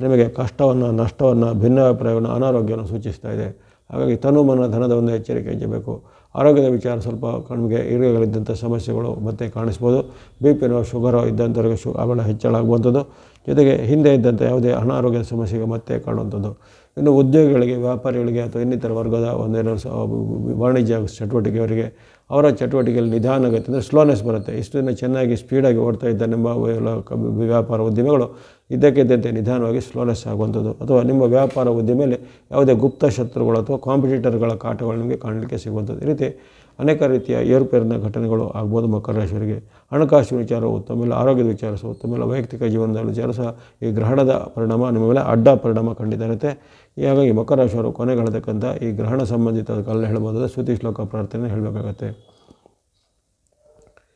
ನಿಮಗೆ ಕಷ್ಟವನ್ನು, ನಷ್ಟವನ್ನು, ಭಿನ್ನಾಭಿಪ್ರಾಯವನ್ನು, ಅನಾರೋಗ್ಯವನ್ನು ಸೂಚಿಸ್ತಾ ಇದೆ. ಹಾಗಾಗಿ ತನು ಮನ ಧನದ ಒಂದು ಎಚ್ಚರಿಕೆ ವಹಿಸಬೇಕು. ಆರೋಗ್ಯದ ವಿಚಾರ ಸ್ವಲ್ಪ ಕಣ್ಣಿಗೆ ಈರುಗಳಿದ್ದಂಥ ಸಮಸ್ಯೆಗಳು ಮತ್ತೆ ಕಾಣಿಸ್ಬೋದು. BP-ನೋ ಶುಗರೋ ಇದ್ದಂಥವ್ರಿಗೆ ಅವೆಲ್ಲ ಹೆಚ್ಚಳಾಗುವಂಥದ್ದು, ಜೊತೆಗೆ ಹಿಂದೆ ಇದ್ದಂಥ ಯಾವುದೇ ಅನಾರೋಗ್ಯದ ಸಮಸ್ಯೆಗೆ ಮತ್ತೆ ಕಾಣುವಂಥದ್ದು. ಇನ್ನು ಉದ್ಯೋಗಿಗಳಿಗೆ, ವ್ಯಾಪಾರಿಗಳಿಗೆ ಅಥವಾ ಇನ್ನಿತರ ವರ್ಗದ ಒಂದೇನೋ ವಾಣಿಜ್ಯ ಚಟುವಟಿಕೆಯವರಿಗೆ ಅವರ ಚಟುವಟಿಕೆಯಲ್ಲಿ ನಿಧಾನಗತಿ ಅಂದರೆ ಸ್ಲೋನೆಸ್ ಬರುತ್ತೆ. ಇಷ್ಟು ದಿನ ಚೆನ್ನಾಗಿ ಸ್ಪೀಡಾಗಿ ಓಡ್ತಾ ಇದ್ದ ನಿಮ್ಮ ವ್ಯಾಪಾರ ಉದ್ಯಮಗಳು ಇದ್ದಕ್ಕಿದ್ದಂತೆ ನಿಧಾನವಾಗಿ ಸ್ಲೋನೆಸ್ ಆಗುವಂಥದ್ದು ಅಥವಾ ನಿಮ್ಮ ವ್ಯಾಪಾರ ಉದ್ಯಮೆಯಲ್ಲಿ ಯಾವುದೇ ಗುಪ್ತ ಶತ್ರುಗಳು ಅಥವಾ ಕಾಂಪಿಟೇಟರ್ಗಳ ಕಾಟಗಳು ನಿಮಗೆ ಕಾಣಲಿಕ್ಕೆ ಸಿಗುವಂಥದ್ದು. ಈ ರೀತಿ ಅನೇಕ ರೀತಿಯ ಏರುಪೇರಿನ ಘಟನೆಗಳು ಆಗ್ಬೋದು ಮಕರ ರಾಶಿಯವರಿಗೆ. ಹಣಕಾಸು ವಿಚಾರ ಉತ್ತಮ ಇಲ್ಲ, ಆರೋಗ್ಯದ ವಿಚಾರ ಸಹ ಉತ್ತಮ ಇಲ್ಲ, ವೈಯಕ್ತಿಕ ಜೀವನದ ವಿಚಾರ ಸಹ ಈ ಗ್ರಹಣದ ಪರಿಣಾಮ ನಿಮ್ಮ ಮೇಲೆ ಅಡ್ಡ ಪರಿಣಾಮ ಖಂಡಿತ ಇರುತ್ತೆ. ಹೀಗಾಗಿ ಮಕರ ರಾಶಿಯವರು ಕೊನೆಗಾಣತಕ್ಕಂಥ ಈ ಗ್ರಹಣ ಸಂಬಂಧಿತ ಕಾಲ ಹೇಳ್ಬೋದಾದ ಸ್ತುತಿ ಶ್ಲೋಕ ಪ್ರಾರ್ಥನೆ ಹೇಳಬೇಕಾಗತ್ತೆ.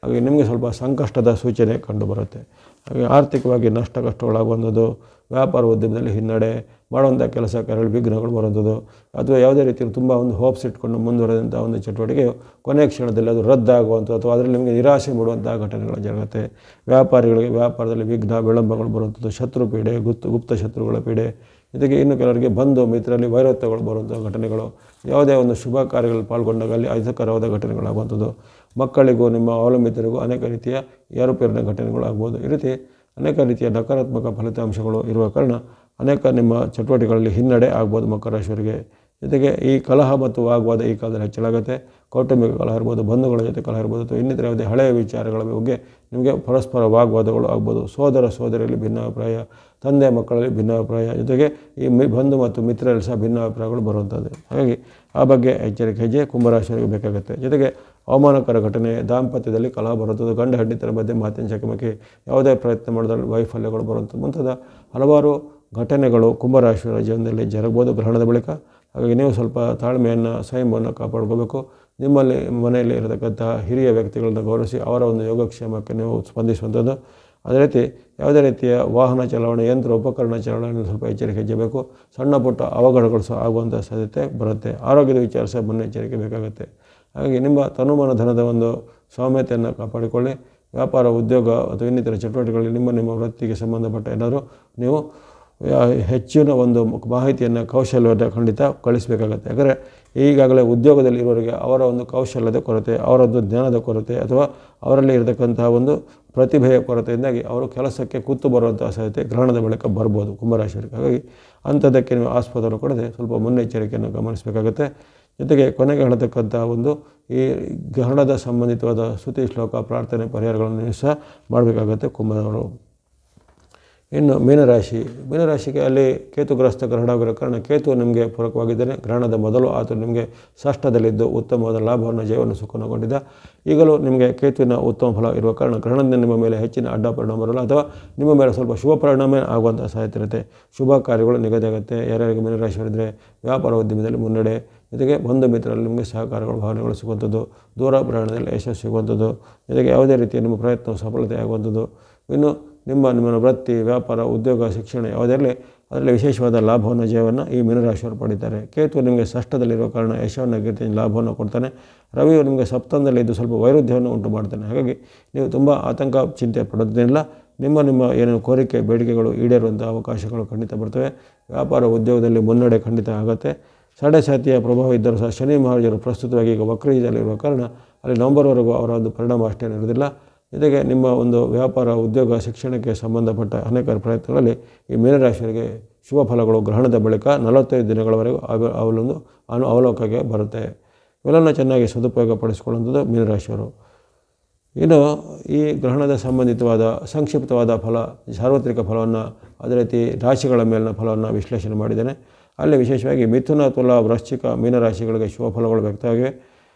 ಹಾಗೆ ನಿಮಗೆ ಸ್ವಲ್ಪ ಸಂಕಷ್ಟದ ಸೂಚನೆ ಕಂಡುಬರುತ್ತೆ. ಹಾಗೆ ಆರ್ಥಿಕವಾಗಿ ನಷ್ಟ ಕಷ್ಟಗಳಾಗುವಂಥದ್ದು, ವ್ಯಾಪಾರ ಉದ್ಯಮದಲ್ಲಿ ಹಿನ್ನಡೆ, ಮಾಡುವಂಥ ಕೆಲಸ ಕಾರ್ಯಗಳು ವಿಘ್ನಗಳು ಬರುವಂಥದ್ದು ಅಥವಾ ಯಾವುದೇ ರೀತಿಯಲ್ಲಿ ತುಂಬ ಒಂದು ಹೋಪ್ಸ್ ಇಟ್ಕೊಂಡು ಮುಂದುವರೆದಂಥ ಒಂದು ಚಟುವಟಿಕೆಯು ಕೊನೆಯ ಕ್ಷಣದಲ್ಲಿ ಅದು ರದ್ದಾಗುವಂಥದ್ದು ಅಥವಾ ಅದರಲ್ಲಿ ನಿಮಗೆ ನಿರಾಶೆ ಮೂಡುವಂಥ ಘಟನೆಗಳು ಜರುಗುತ್ತೆ. ವ್ಯಾಪಾರಿಗಳಿಗೆ ವ್ಯಾಪಾರದಲ್ಲಿ ವಿಘ್ನ, ವಿಳಂಬಗಳು ಬರುವಂಥದ್ದು, ಶತ್ರು ಪೀಡೆ, ಗುಪ್ತ ಶತ್ರುಗಳ ಪೀಡೆ, ಜೊತೆಗೆ ಇನ್ನು ಕೆಲವರಿಗೆ ಬಂದು ಮಿತ್ರರಲ್ಲಿ ವೈರತ್ವಗಳು ಬರುವಂಥ ಘಟನೆಗಳು, ಯಾವುದೇ ಒಂದು ಶುಭ ಕಾರ್ಯಗಳಲ್ಲಿ ಪಾಲ್ಗೊಂಡಾಗ ಅಲ್ಲಿ ಅಹಿತಕರವಾದ ಘಟನೆಗಳಾಗುವಂಥದ್ದು, ಮಕ್ಕಳಿಗೂ ನಿಮ್ಮ ಅವಲಂಬಿತರಿಗೂ ಅನೇಕ ರೀತಿಯ ಏರುಪೇರಿನ ಘಟನೆಗಳು ಆಗ್ಬೋದು. ಈ ರೀತಿ ಅನೇಕ ರೀತಿಯ ನಕಾರಾತ್ಮಕ ಫಲಿತಾಂಶಗಳು ಇರುವ ಕಾರಣ ಅನೇಕ ನಿಮ್ಮ ಚಟುವಟಿಕೆಗಳಲ್ಲಿ ಹಿನ್ನಡೆ ಆಗ್ಬೋದು ಮಕರ ರಾಶಿಯವರಿಗೆ. ಜೊತೆಗೆ ಈ ಕಲಹ ಮತ್ತು ವಾಗ್ವಾದ ಈ ಕಾಲದಲ್ಲಿ ಹೆಚ್ಚಳಾಗುತ್ತೆ. ಕೌಟುಂಬಿಕ ಕಲಹ ಇರ್ಬೋದು, ಬಂಧುಗಳ ಜೊತೆ ಕಲಹ ಇರ್ಬೋದು, ಅಥವಾ ಇನ್ನಿತರ ಯಾವುದೇ ಹಳೆಯ ವಿಚಾರಗಳ ಬಗ್ಗೆ ನಿಮಗೆ ಪರಸ್ಪರ ವಾಗ್ವಾದಗಳು ಆಗ್ಬೋದು. ಸೋದರ ಸೋದರಿಯಲ್ಲಿ ಭಿನ್ನಾಭಿಪ್ರಾಯ, ತಂದೆ ಮಕ್ಕಳಲ್ಲಿ ಭಿನ್ನಾಭಿಪ್ರಾಯ, ಜೊತೆಗೆ ಈ ಬಂಧು ಮತ್ತು ಮಿತ್ರರಲ್ಲಿ ಸಹ ಭಿನ್ನಾಭಿಪ್ರಾಯಗಳು ಬರುವಂಥದ್ದು. ಹಾಗಾಗಿ ಆ ಬಗ್ಗೆ ಎಚ್ಚರಿಕೆ ಹೆಜ್ಜೆ ಕುಂಭರಾಶಿಯವರಿಗೆ ಬೇಕಾಗುತ್ತೆ. ಜೊತೆಗೆ ಅವಮಾನಕರ ಘಟನೆ, ದಾಂಪತ್ಯದಲ್ಲಿ ಕಲಹ ಬರುತ್ತದೆ, ಗಂಡ ಹೆಂಡತಿಯರ ಮಧ್ಯೆ ಮಾತಿನ ಚಕಮಕಿ, ಯಾವುದೇ ಪ್ರಯತ್ನ ಮಾಡಿದಲ್ಲಿ ವೈಫಲ್ಯಗಳು ಬರುವಂಥದ್ದು ಮುಂತಾದ ಹಲವಾರು ಘಟನೆಗಳು ಕುಂಭರಾಶಿಯವರ ಜೀವನದಲ್ಲಿ ಜರುಗಬಹುದು ಗ್ರಹಣದ ಬಳಿಕ. ಹಾಗಾಗಿ ನೀವು ಸ್ವಲ್ಪ ತಾಳ್ಮೆಯನ್ನು, ಸಂಯಮವನ್ನು ಕಾಪಾಡ್ಕೋಬೇಕು. ನಿಮ್ಮಲ್ಲಿ ಮನೆಯಲ್ಲಿ ಇರತಕ್ಕಂಥ ಹಿರಿಯ ವ್ಯಕ್ತಿಗಳನ್ನು ಗೌರವಿಸಿ ಅವರ ಒಂದು ಯೋಗಕ್ಷೇಮಕ್ಕೆ ನೀವು ಸ್ಪಂದಿಸುವಂಥದ್ದು. ಅದೇ ರೀತಿ ಯಾವುದೇ ರೀತಿಯ ವಾಹನ ಚಲಾವಣೆ, ಯಂತ್ರ ಉಪಕರಣ ಚಲಾವಣೆಯಲ್ಲಿ ಸ್ವಲ್ಪ ಎಚ್ಚರಿಕೆ ಹೆಜ್ಜಬೇಕು. ಸಣ್ಣ ಪುಟ್ಟ ಅವಘಡಗಳು ಸಹ ಆಗುವಂಥ ಸಾಧ್ಯತೆ ಬರುತ್ತೆ. ಆರೋಗ್ಯದ ವಿಚಾರ ಸಹ ಮುನ್ನೆಚ್ಚರಿಕೆ ಬೇಕಾಗುತ್ತೆ. ಹಾಗಾಗಿ ನಿಮ್ಮ ತನುಮನ ಧನದ ಒಂದು ಸೌಮ್ಯತೆಯನ್ನು ಕಾಪಾಡಿಕೊಳ್ಳಿ. ವ್ಯಾಪಾರ, ಉದ್ಯೋಗ ಅಥವಾ ಇನ್ನಿತರ ಚಟುವಟಿಕೆಗಳಲ್ಲಿ ನಿಮ್ಮ ವೃತ್ತಿಗೆ ಸಂಬಂಧಪಟ್ಟ ಏನಾದರೂ ನೀವು ಹೆಚ್ಚಿನ ಒಂದು ಮಾಹಿತಿಯನ್ನು, ಕೌಶಲ್ಯವನ್ನು ಖಂಡಿತ ಕಳಿಸಬೇಕಾಗತ್ತೆ. ಯಾಕಂದರೆ ಈಗಾಗಲೇ ಉದ್ಯೋಗದಲ್ಲಿ ಇರೋರಿಗೆ ಅವರ ಒಂದು ಕೌಶಲ್ಯದ ಕೊರತೆ, ಅವರದ್ದು ಜ್ಞಾನದ ಕೊರತೆ ಅಥವಾ ಅವರಲ್ಲಿ ಇರತಕ್ಕಂತಹ ಒಂದು ಪ್ರತಿಭೆಯ ಕೊರತೆಯಿಂದಾಗಿ ಅವರು ಕೆಲಸಕ್ಕೆ ಕೂತು ಬರುವಂಥ ಸಾಧ್ಯತೆ ಗ್ರಹಣದ ಬಳಿಕ ಬರ್ಬೋದು ಕುಂಭರಾಶಿಯವರಿಗೆ. ಹಾಗಾಗಿ ಅಂಥದ್ದಕ್ಕೆ ನೀವು ಆಸ್ಪದವನ್ನು ಕೊಡದೆ ಸ್ವಲ್ಪ ಮುನ್ನೆಚ್ಚರಿಕೆಯನ್ನು ಗಮನಿಸಬೇಕಾಗುತ್ತೆ. ಜೊತೆಗೆ ಕೊನೆಗೆ ಹೇಳತಕ್ಕಂಥ ಒಂದು ಈ ಗ್ರಹಣದ ಸಂಬಂಧಿತವಾದ ಸ್ತುತಿ, ಶ್ಲೋಕ, ಪ್ರಾರ್ಥನೆ, ಪರಿಹಾರಗಳನ್ನು ಸಹ ಮಾಡಬೇಕಾಗತ್ತೆ ಕುಂಭದವರು. ಇನ್ನು ಮೀನರಾಶಿಗೆ ಅಲ್ಲಿ ಕೇತುಗ್ರಸ್ತ ಗ್ರಹಣವಾಗಿರೋ ಕಾರಣ ಕೇತು ನಿಮಗೆ ಪೂರಕವಾಗಿದ್ದಾನೆ. ಗ್ರಹಣದ ಮೊದಲು ಆತ ನಿಮಗೆ ಷಷ್ಠದಲ್ಲಿದ್ದು ಉತ್ತಮವಾದ ಲಾಭವನ್ನು, ಜಯವನ್ನು, ಸುಖವನ್ನು ಕೊಂಡಿದ್ದ. ಈಗಲೂ ನಿಮಗೆ ಕೇತುವಿನ ಉತ್ತಮ ಫಲ ಇರುವ ಕಾರಣ ಗ್ರಹಣದಿಂದ ನಿಮ್ಮ ಮೇಲೆ ಹೆಚ್ಚಿನ ಅಡ್ಡ ಪರಿಣಾಮ ಬರಲ್ಲ, ಅಥವಾ ನಿಮ್ಮ ಮೇಲೆ ಸ್ವಲ್ಪ ಶುಭ ಪರಿಣಾಮ ಆಗುವಂಥ ಸಾಧ್ಯತೆ ಇರುತ್ತೆ. ಶುಭ ಕಾರ್ಯಗಳು ನಿಗದಿಯಾಗುತ್ತೆ. ಯಾರ್ಯಾರಿಗೆ ಮೀನರಾಶಿಯವರಿದ್ದರೆ ವ್ಯಾಪಾರ ಉದ್ಯಮದಲ್ಲಿ ಮುನ್ನಡೆ, ಜೊತೆಗೆ ಬಂಧು ಮಿತ್ರರಲ್ಲಿ ನಿಮಗೆ ಸಹಕಾರಗಳು, ಭಾವನೆಗಳು ಸಿಗುವಂಥದ್ದು, ದೂರ ಪ್ರಯಾಣದಲ್ಲಿ ಯಶಸ್ಸು ಸಿಗುವಂಥದ್ದು, ಜೊತೆಗೆ ಯಾವುದೇ ರೀತಿಯ ನಿಮ್ಮ ಪ್ರಯತ್ನವು ಸಫಲತೆ ಆಗುವಂಥದ್ದು. ಇನ್ನು ನಿಮ್ಮ ವೃತ್ತಿ, ವ್ಯಾಪಾರ, ಉದ್ಯೋಗ, ಶಿಕ್ಷಣ ಯಾವುದಿರಲಿ ಅದರಲ್ಲಿ ವಿಶೇಷವಾದ ಲಾಭವನ್ನು, ಜಯವನ್ನು ಈ ಮೀನರಾಶಿಯವರು ಪಡೀತಾರೆ. ಕೇತು ನಿಮಗೆ ಷಷ್ಠದಲ್ಲಿರುವ ಕಾರಣ ಯಶವನ್ನು, ಕೀರ್ತಿಯನ್ನು, ಲಾಭವನ್ನು ಕೊಡ್ತಾನೆ. ರವಿಯು ನಿಮಗೆ ಸಪ್ತಮದಲ್ಲಿದ್ದು ಸ್ವಲ್ಪ ವೈರುಧ್ಯವನ್ನು ಉಂಟು ಮಾಡ್ತಾನೆ. ಹಾಗಾಗಿ ನೀವು ತುಂಬ ಆತಂಕ, ಚಿಂತೆ ಪಡೋದೇನಿಲ್ಲ. ನಿಮ್ಮ ಏನೇನು ಕೋರಿಕೆ, ಬೇಡಿಕೆಗಳು ಈಡೇರುವಂಥ ಅವಕಾಶಗಳು ಖಂಡಿತ ಬರ್ತವೆ. ವ್ಯಾಪಾರ, ಉದ್ಯೋಗದಲ್ಲಿ ಮುನ್ನಡೆ ಖಂಡಿತ ಆಗುತ್ತೆ. ಸಾಡೆಸಾತಿಯ ಪ್ರಭಾವ ಇದ್ದರೂ ಸಹ ಶನಿ ಮಹಾರಾಜರು ಪ್ರಸ್ತುತವಾಗಿ ಈಗ ವಕ್ರೀಯದಲ್ಲಿರುವ ಕಾರಣ ಅಲ್ಲಿ ನವಂಬರ್ವರೆಗೂ ಅವರ ಒಂದು ಪರಿಣಾಮ ಅಷ್ಟೇನು ಇರೋದಿಲ್ಲ. ಜೊತೆಗೆ ನಿಮ್ಮ ಒಂದು ವ್ಯಾಪಾರ, ಉದ್ಯೋಗ, ಶಿಕ್ಷಣಕ್ಕೆ ಸಂಬಂಧಪಟ್ಟ ಅನೇಕ ಪ್ರಯತ್ನಗಳಲ್ಲಿ ಈ ಮೀನರಾಶಿಯವರಿಗೆ ಶುಭ ಫಲಗಳು ಗ್ರಹಣದ ಬಳಿಕ 45 ದಿನಗಳವರೆಗೂ ಅವಲೊಂದು ಅವಲೋಕಕ್ಕೆ ಬರುತ್ತೆ. ಇವೆಲ್ಲವನ್ನು ಚೆನ್ನಾಗಿ ಸದುಪಯೋಗ ಪಡಿಸಿಕೊಳ್ಳುವಂಥದ್ದು ಮೀನರಾಶಿಯವರು. ಇನ್ನು ಈ ಗ್ರಹಣದ ಸಂಬಂಧಿತವಾದ ಸಂಕ್ಷಿಪ್ತವಾದ ಫಲ, ಸಾರ್ವತ್ರಿಕ ಫಲವನ್ನು, ಅದೇ ರೀತಿ ರಾಶಿಗಳ ಮೇಲಿನ ಫಲವನ್ನು ವಿಶ್ಲೇಷಣೆ ಮಾಡಿದ್ದೇನೆ. ಅಲ್ಲಿ ವಿಶೇಷವಾಗಿ ಮಿಥುನ, ತುಲಾ, ವೃಶ್ಚಿಕ, ಮೀನರಾಶಿಗಳಿಗೆ ಶುಭ ಫಲಗಳು ವ್ಯಕ್ತವಾಗಿವೆ.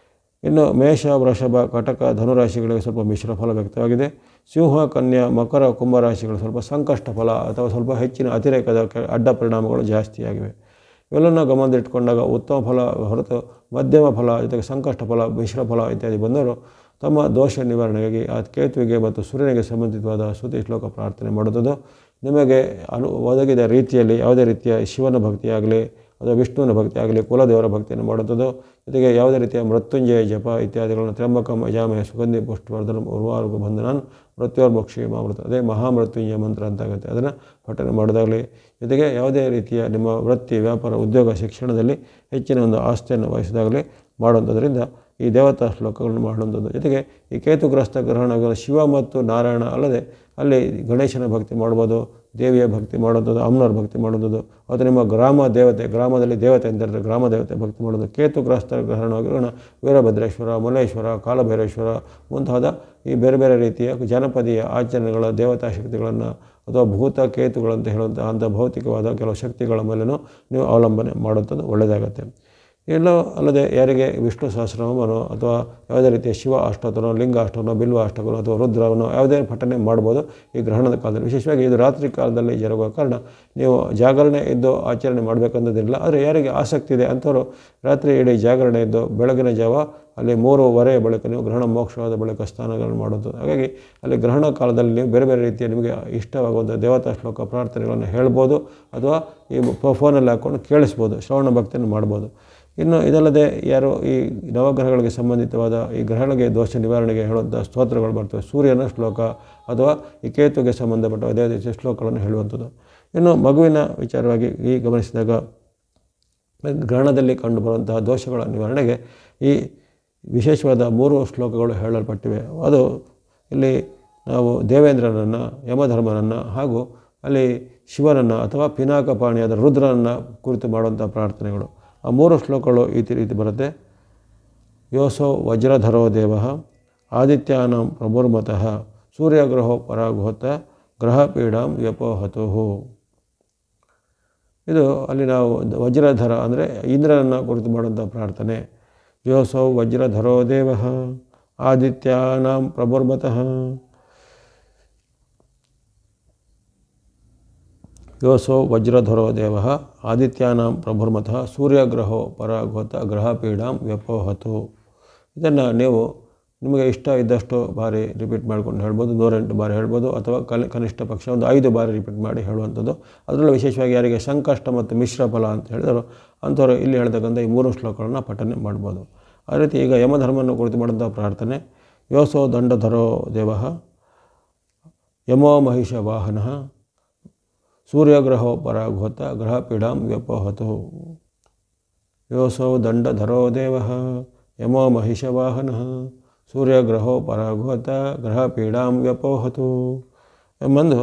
ಇನ್ನು ಮೇಷ, ವೃಷಭ, ಕಟಕ, ಧನುರಾಶಿಗಳಿಗೆ ಸ್ವಲ್ಪ ಮಿಶ್ರ ಫಲ ವ್ಯಕ್ತವಾಗಿದೆ. ಸಿಂಹ, ಕನ್ಯಾ, ಮಕರ, ಕುಂಭರಾಶಿಗಳು ಸ್ವಲ್ಪ ಸಂಕಷ್ಟ ಫಲ ಅಥವಾ ಸ್ವಲ್ಪ ಹೆಚ್ಚಿನ ಅತಿರೇಕದ ಅಡ್ಡ ಪರಿಣಾಮಗಳು ಜಾಸ್ತಿಯಾಗಿವೆ. ಇವೆಲ್ಲವನ್ನು ಗಮನದಲ್ಲಿಟ್ಟುಕೊಂಡಾಗ ಉತ್ತಮ ಫಲ ಹೊರತು ಮಧ್ಯಮ ಫಲ, ಜೊತೆಗೆ ಸಂಕಷ್ಟ ಫಲ, ಮಿಶ್ರ ಫಲ ಇತ್ಯಾದಿ ಬಂದವರು ತಮ್ಮ ದೋಷ ನಿವಾರಣೆಗಾಗಿ ಆ ಕೇತುವಿಗೆ ಮತ್ತು ಸೂರ್ಯನಿಗೆ ಸಂಬಂಧಿತವಾದ ಸ್ತುತಿ, ಶ್ಲೋಕ, ಪ್ರಾರ್ಥನೆ ಮಾಡುತ್ತದೆ. ನಿಮಗೆ ಒದಗಿದ ರೀತಿಯಲ್ಲಿ ಯಾವುದೇ ರೀತಿಯ ಶಿವನ ಭಕ್ತಿಯಾಗಲಿ ಅಥವಾ ವಿಷ್ಣುವಿನ ಭಕ್ತಿ ಆಗಲಿ, ಕುಲದೇವರ ಭಕ್ತಿಯನ್ನು ಮಾಡುತ್ತದೆ. ಜೊತೆಗೆ ಯಾವುದೇ ರೀತಿಯ ಮೃತ್ಯುಂಜಯ ಜಪ ಇತ್ಯಾದಿಗಳನ್ನು ತ್ರ್ಯಂಬಕಂ ಯಜಾಮಹೇ ಸುಗಂಧಿ ಪುಷ್ಟಿವರ್ಧನಂ ಉರ್ವಾರುಕ ಬಂಧನಾನ್ ಮೃತ್ಯೋರ್ಮೋಕ್ಷಯಮಾಮೃತ, ಅದೇ ಮಹಾಮೃತ್ಯುಂಜಯ ಮಂತ್ರ ಅಂತಾಗುತ್ತೆ. ಅದನ್ನು ಪಠನೆ ಮಾಡೋದಾಗಲಿ, ಜೊತೆಗೆ ಯಾವುದೇ ರೀತಿಯ ನಿಮ್ಮ ವೃತ್ತಿ, ವ್ಯಾಪಾರ, ಉದ್ಯೋಗ, ಶಿಕ್ಷಣದಲ್ಲಿ ಹೆಚ್ಚಿನ ಒಂದು ಆಸ್ತಿಯನ್ನು ವಹಿಸೋದಾಗಲಿ ಮಾಡುವಂಥದ್ರಿಂದ ಈ ದೇವತಾ ಶ್ಲೋಕಗಳನ್ನು ಮಾಡುವಂಥದ್ದು. ಜೊತೆಗೆ ಈ ಕೇತುಗ್ರಸ್ತ ಗ್ರಹಣಗಳು ಶಿವ ಮತ್ತು ನಾರಾಯಣ ಅಲ್ಲದೆ ಅಲ್ಲಿ ಗಣೇಶನ ಭಕ್ತಿ ಮಾಡ್ಬೋದು, ದೇವಿಯ ಭಕ್ತಿ ಮಾಡೋದು, ಅಮ್ಮನವ್ರ ಭಕ್ತಿ ಮಾಡೋದು, ಅಥವಾ ನಿಮ್ಮ ಗ್ರಾಮ ದೇವತೆ, ಗ್ರಾಮದಲ್ಲಿ ದೇವತೆ ಅಂತಾರೆ, ಗ್ರಾಮ ದೇವತೆ ಭಕ್ತಿ ಮಾಡೋದು. ಕೇತುಗ್ರಸ್ತ ಗ್ರಹಣವಾಗಿರೋಣ ವೀರಭದ್ರೇಶ್ವರ, ಮಲ್ಲೇಶ್ವರ, ಕಾಲಭೈರೇಶ್ವರ ಮುಂತಾದ ಈ ಬೇರೆ ಬೇರೆ ರೀತಿಯ ಜನಪದೀಯ ಆಚರಣೆಗಳ ದೇವತಾ ಶಕ್ತಿಗಳನ್ನು ಅಥವಾ ಭೂತ ಕೇತುಗಳಂತ ಹೇಳುವಂಥ ಅಂಥ ಭೌತಿಕವಾದ ಕೆಲವು ಶಕ್ತಿಗಳ ಮೇಲೂ ನೀವು ಅವಲಂಬನೆ ಮಾಡುವಂಥದ್ದು ಒಳ್ಳೆಯದಾಗತ್ತೆ. ಎಲ್ಲೋ ಅಲ್ಲದೆ ಯಾರಿಗೆ ವಿಷ್ಣು ಸಹಸ್ರನಾಮನೋ ಅಥವಾ ಯಾವುದೇ ರೀತಿಯ ಶಿವ ಅಷ್ಟೋತ್ತರನೋ, ಲಿಂಗ ಅಷ್ಟೋನೋ, ಬಿಲ್ವ ಅಷ್ಟಕನೋ ಅಥವಾ ರುದ್ರವನೋ ಯಾವುದೇ ಪಠನೆ ಮಾಡ್ಬೋದು ಈ ಗ್ರಹಣದ ಕಾಲದಲ್ಲಿ. ವಿಶೇಷವಾಗಿ ಇದು ರಾತ್ರಿ ಕಾಲದಲ್ಲಿ ಜರುಗುವ ಕಾರಣ ನೀವು ಜಾಗರಣೆ ಇದ್ದು ಆಚರಣೆ ಮಾಡಬೇಕಂತದಿಲ್ಲ. ಆದರೆ ಯಾರಿಗೆ ಆಸಕ್ತಿ ಇದೆ ಅಂಥವರು ರಾತ್ರಿ ಇಡೀ ಜಾಗರಣೆ ಇದ್ದು ಬೆಳಗಿನ ಜಾವ ಅಲ್ಲಿ 3:15 ಬಳಿಕ ನೀವು ಗ್ರಹಣ ಮೋಕ್ಷವಾದ ಬಳಿಕ ಸ್ನಾನಗಳನ್ನು ಮಾಡೋದು. ಹಾಗಾಗಿ ಅಲ್ಲಿ ಗ್ರಹಣ ಕಾಲದಲ್ಲಿ ನೀವು ಬೇರೆ ಬೇರೆ ರೀತಿಯ ನಿಮಗೆ ಇಷ್ಟವಾಗುವಂಥ ದೇವತಾ ಶ್ಲೋಕ, ಪ್ರಾರ್ಥನೆಗಳನ್ನು ಹೇಳ್ಬೋದು ಅಥವಾ ಈ ಫೋನಲ್ಲಿ ಹಾಕ್ಕೊಂಡು ಕೇಳಿಸ್ಬೋದು, ಶ್ರವಣ ಭಕ್ತಿಯನ್ನು ಮಾಡ್ಬೋದು. ಇನ್ನು ಇದಲ್ಲದೆ ಯಾರು ಈ ನವಗ್ರಹಗಳಿಗೆ ಸಂಬಂಧಿತವಾದ ಈ ಗ್ರಹಗಳಿಗೆ ದೋಷ ನಿವಾರಣೆಗೆ ಹೇಳುವಂಥ ಸ್ತೋತ್ರಗಳು ಬರ್ತವೆ. ಸೂರ್ಯನ ಶ್ಲೋಕ ಅಥವಾ ಈ ಕೇತುಗೆ ಸಂಬಂಧಪಟ್ಟ ಅದೇ ರೀತಿಯ ಶ್ಲೋಕಗಳನ್ನು ಹೇಳುವಂಥದ್ದು. ಇನ್ನು ಮಗುವಿನ ವಿಚಾರವಾಗಿ ಈ ಗಮನಿಸಿದಾಗ ಗ್ರಹಣದಲ್ಲಿ ಕಂಡುಬರುವಂತಹ ದೋಷಗಳ ನಿವಾರಣೆಗೆ ಈ ವಿಶೇಷವಾದ 3 ಶ್ಲೋಕಗಳು ಹೇಳಲ್ಪಟ್ಟಿವೆ. ಅದು ಇಲ್ಲಿ ನಾವು ದೇವೇಂದ್ರನನ್ನು, ಯಮಧರ್ಮನನ್ನು ಹಾಗೂ ಅಲ್ಲಿ ಶಿವನನ್ನು ಅಥವಾ ಪಿನಾಕಪಾಣಿಯಾದ ರುದ್ರನನ್ನು ಕುರಿತು ಮಾಡುವಂಥ ಪ್ರಾರ್ಥನೆಗಳು. ಆ 3 ಶ್ಲೋಕಗಳು ಈ ರೀತಿ ಬರುತ್ತೆ. ಯೋಸೋ ವಜ್ರಧರೋ ದೇವಃ ಆದಿತ್ಯಾನಾಂ ಪ್ರಭುರ್ಮತಃ ಸೂರ್ಯಗ್ರಹೋ ಪರಾಗೋತ ಗ್ರಹಪೀಡಾಂ ವ್ಯಪೋಹತುಃ. ಇದು ಅಲ್ಲಿ ನಾವು ವಜ್ರಧರ ಅಂದರೆ ಇಂದ್ರನನ್ನು ಕುರಿತು ಮಾಡುವಂಥ ಪ್ರಾರ್ಥನೆ. ಯೋಸೋ ವಜ್ರಧರೋ ದೇವಃ ಆದಿತ್ಯಾನಾಂ ಪ್ರಭುರ್ಮತಃ ಯೋಸೋ ವಜ್ರಧರೋ ದೇವಃ ಆದಿತ್ಯಾನಾಂ ಪ್ರಭುರ್ಮತಃ ಸೂರ್ಯಗ್ರಹೋ ಪರಾಗೋತ ಗ್ರಹಪೀಡಾಂ ವ್ಯಪೋಹತು. ಇದನ್ನು ನೀವು ನಿಮಗೆ ಇಷ್ಟ ಇದ್ದಷ್ಟು ಬಾರಿ ರಿಪೀಟ್ ಮಾಡ್ಕೊಂಡು ಹೇಳ್ಬೋದು. 108 ಬಾರಿ ಹೇಳ್ಬೋದು ಅಥವಾ ಕನಿಷ್ಠ ಪಕ್ಷ ಒಂದು 5 ಬಾರಿ ರಿಪೀಟ್ ಮಾಡಿ ಹೇಳುವಂಥದ್ದು. ಅದರಲ್ಲೂ ವಿಶೇಷವಾಗಿ ಯಾರಿಗೆ ಸಂಕಷ್ಟ ಮತ್ತು ಮಿಶ್ರ ಫಲ ಅಂತ ಹೇಳಿದರು ಅಂಥವ್ರು ಇಲ್ಲಿ ಹೇಳ್ತಕ್ಕಂಥ ಈ 3 ಶ್ಲೋಕಗಳನ್ನು ಪಠನೆ ಮಾಡ್ಬೋದು. ಅದೇ ರೀತಿ ಈಗ ಯಮಧರ್ಮವನ್ನು ಕುರಿತು ಮಾಡುವಂಥ ಪ್ರಾರ್ಥನೆ. ಯೋಸೋ ದಂಡಧರೋ ದೇವಃ ಯಮೋ ಮಹಿಷ ವಾಹನಃ ಸೂರ್ಯಗ್ರಹೋ ಪರಾಗೋತ ಗ್ರಹಪೀಡಾಂ ವ್ಯಪೋಹತು. ಯೋಸೋ ದಂಡಧರೋ ದೇವಃ ಯಮೋ ಮಹಿಷ ವಾಹನಃ ಸೂರ್ಯಗ್ರಹೋ ಪರಾಗೋತ ಗ್ರಹಪೀಡಾಂ ವ್ಯಪೋಹತು ಎಂಬಂದು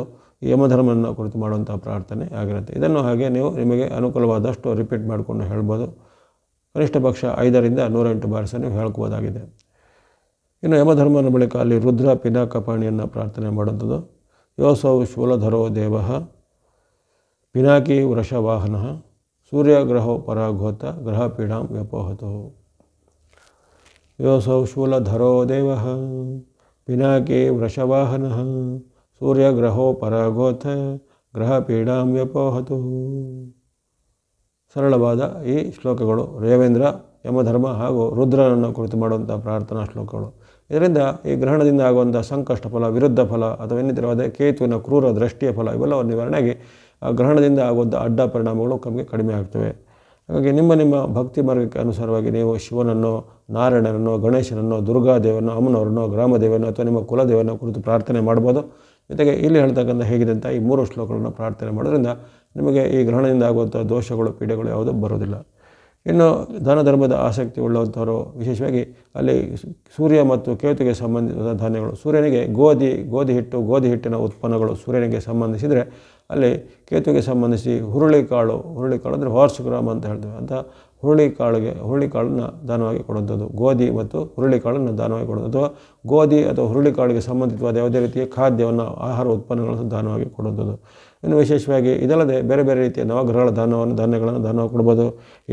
ಯಮಧರ್ಮವನ್ನು ಕುರಿತು ಮಾಡುವಂಥ ಪ್ರಾರ್ಥನೆ ಆಗಿರುತ್ತೆ. ಇದನ್ನು ಹಾಗೆ ನೀವು ನಿಮಗೆ ಅನುಕೂಲವಾದಷ್ಟು ರಿಪೀಟ್ ಮಾಡಿಕೊಂಡು ಹೇಳ್ಬೋದು. ಕನಿಷ್ಠ ಪಕ್ಷ 5ರಿಂದ 108 ಬಾರಿ ಸಹ ನೀವು ಹೇಳ್ಕೋಬೋದಾಗಿದೆ. ಇನ್ನು ಯಮಧರ್ಮನ ಬಳಿಕ ಅಲ್ಲಿ ರುದ್ರ ಪಿನಾಕಪಾಣಿಯನ್ನು ಪ್ರಾರ್ಥನೆ ಮಾಡುವಂಥದ್ದು. ಯೋಸೌ ಶೂಲಧರೋ ದೇವಃ ಪಿನಾಕಿ ವೃಷವಾಹನಃ ಸೂರ್ಯಗ್ರಹೋ ಪರಾಗೋತ ಗ್ರಹಪೀಡಾಂ ವ್ಯಪೋಹತು. ಯೋಸೌ ಶೂಲಧರೋ ದೇವಃ ಪಿನಾಕಿ ವೃಷವಾಹನಃ ಸೂರ್ಯಗ್ರಹೋ ಪರಾಗೋತ ಗ್ರಹಪೀಡಾಂ ವ್ಯಪೋಹತು. ಸರಳವಾದ ಈ ಶ್ಲೋಕಗಳು ರೇವೇಂದ್ರ, ಯಮಧರ್ಮ ಹಾಗೂ ರುದ್ರನನ್ನು ಕುರಿತು ಮಾಡುವಂಥ ಪ್ರಾರ್ಥನಾ ಶ್ಲೋಕಗಳು. ಇದರಿಂದ ಈ ಗ್ರಹಣದಿಂದ ಆಗುವಂಥ ಸಂಕಷ್ಟ ಫಲ, ವಿರುದ್ಧ ಫಲ ಅಥವಾ ಇನ್ನಿತರವಾದ ಕೇತುವಿನ ಕ್ರೂರ ದೃಷ್ಟಿಯ ಫಲ ಇವೆಲ್ಲವ ನಿವಾರಣೆಯಾಗಿ ಆ ಗ್ರಹಣದಿಂದ ಆಗುವಂಥ ಅಡ್ಡ ಪರಿಣಾಮಗಳು ಕಡಿಮೆ ಆಗ್ತವೆ. ಹಾಗಾಗಿ ನಿಮ್ಮ ಭಕ್ತಿ ಮಾರ್ಗಕ್ಕೆ ಅನುಸಾರವಾಗಿ ನೀವು ಶಿವನನ್ನು, ನಾರಾಯಣನನ್ನು, ಗಣೇಶನನ್ನು, ದುರ್ಗಾದೇವನನ್ನು, ಅಮ್ಮನವರನ್ನು, ಗ್ರಾಮದೇವನನ್ನು ಅಥವಾ ನಿಮ್ಮ ಕುಲದೇವನ ಕುರಿತು ಪ್ರಾರ್ಥನೆ ಮಾಡ್ಬೋದು. ಜೊತೆಗೆ ಇಲ್ಲಿ ಹೇಳ್ತಕ್ಕಂಥ ಹೇಗಿದೆ ಅಂತ ಈ 3 ಶ್ಲೋಕಗಳನ್ನು ಪ್ರಾರ್ಥನೆ ಮಾಡೋದ್ರಿಂದ ನಿಮಗೆ ಈ ಗ್ರಹಣದಿಂದ ಆಗುವಂಥ ದೋಷಗಳು, ಪೀಡೆಗಳು ಯಾವುದೂ ಬರೋದಿಲ್ಲ. ಇನ್ನು ದಾನ ಧರ್ಮದ ಆಸಕ್ತಿ ಉಳ್ಳಂಥವರು ವಿಶೇಷವಾಗಿ ಅಲ್ಲಿ ಸೂರ್ಯ ಮತ್ತು ಕೇತುಗೆ ಸಂಬಂಧಿಸಿದ ಧಾನ್ಯಗಳು, ಸೂರ್ಯನಿಗೆ ಗೋಧಿ ಹಿಟ್ಟಿನ ಉತ್ಪನ್ನಗಳು ಸೂರ್ಯನಿಗೆ ಸಂಬಂಧಿಸಿದರೆ ಅಲ್ಲಿ ಕೇತುವಿಗೆ ಸಂಬಂಧಿಸಿ ಹುರುಳಿಕಾಳು ಅಂದರೆ ಹಾರ್ಸ್ ಗ್ರಾಮ್ ಅಂತ ಹೇಳ್ತೇವೆ ಅಂತ ಹುರುಳಿಕಾಳನ್ನು ದಾನವಾಗಿ ಕೊಡುವಂಥದ್ದು. ಗೋಧಿ ಮತ್ತು ಹುರುಳಿಕಾಳನ್ನು ದಾನವಾಗಿ ಕೊಡೋದು ಅಥವಾ ಗೋಧಿ ಅಥವಾ ಹುರುಳಿಕಾಳಿಗೆ ಸಂಬಂಧಿತವಾದ ಯಾವುದೇ ರೀತಿಯ ಖಾದ್ಯವನ್ನು, ಆಹಾರ ಉತ್ಪನ್ನಗಳನ್ನು ದಾನವಾಗಿ ಕೊಡುವಂಥದ್ದು. ಇನ್ನು ವಿಶೇಷವಾಗಿ ಇದಲ್ಲದೆ ಬೇರೆ ಬೇರೆ ರೀತಿಯ ನವಗ್ರಹಗಳ ಧಾನ್ಯಗಳನ್ನು ದಾನವಾಗಿ ಕೊಡ್ಬೋದು.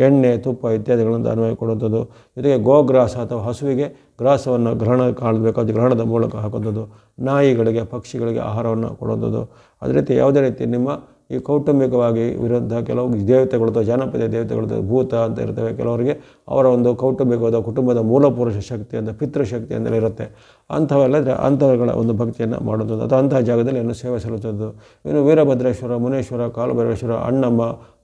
ಎಣ್ಣೆ, ತುಪ್ಪ ಇತ್ಯಾದಿಗಳನ್ನು ದಾನವಾಗಿ ಕೊಡುವಂಥದ್ದು. ಜೊತೆಗೆ ಗೋಗ್ರಾಸ ಅಥವಾ ಹಸುವಿಗೆ ಗ್ರಾಸವನ್ನು ಗ್ರಹಣ ಕಾಳಬೇಕಾದ ಗ್ರಹಣದ ಮೂಲಕ ಹಾಕುವಂಥದ್ದು. ನಾಯಿಗಳಿಗೆ, ಪಕ್ಷಿಗಳಿಗೆ ಆಹಾರವನ್ನು ಕೊಡುವಂಥದ್ದು. ಅದೇ ರೀತಿ ಯಾವುದೇ ರೀತಿ ನಿಮ್ಮ ಈ ಕೌಟುಂಬಿಕವಾಗಿ ವಿರುದ್ಧ ಕೆಲವು ದೇವತೆಗಳು ಅಥವಾ ಜಾನಪದ ದೇವತೆಗಳು ಭೂತ ಅಂತ ಇರ್ತವೆ. ಕೆಲವರಿಗೆ ಅವರ ಒಂದು ಕೌಟುಂಬಿಕವಾದ ಕುಟುಂಬದ ಮೂಲಪುರುಷ ಶಕ್ತಿ ಅಂತ ಪಿತೃಶಕ್ತಿ ಅಂತಲೇ ಇರುತ್ತೆ. ಅಂಥವೆಲ್ಲದ್ರೆ ಅಂಥವುಗಳ ಒಂದು ಭಕ್ತಿಯನ್ನು ಮಾಡುವಂಥದ್ದು ಅಥವಾ ಅಂತಹ ಜಾಗದಲ್ಲಿ ಏನು ಸೇವೆ ಸಲ್ಲಿಸುವುದು. ಇನ್ನು ವೀರಭದ್ರೇಶ್ವರ, ಮುನೇಶ್ವರ, ಕಾಲಭೈರೇಶ್ವರ, ಅಣ್ಣಮ್ಮ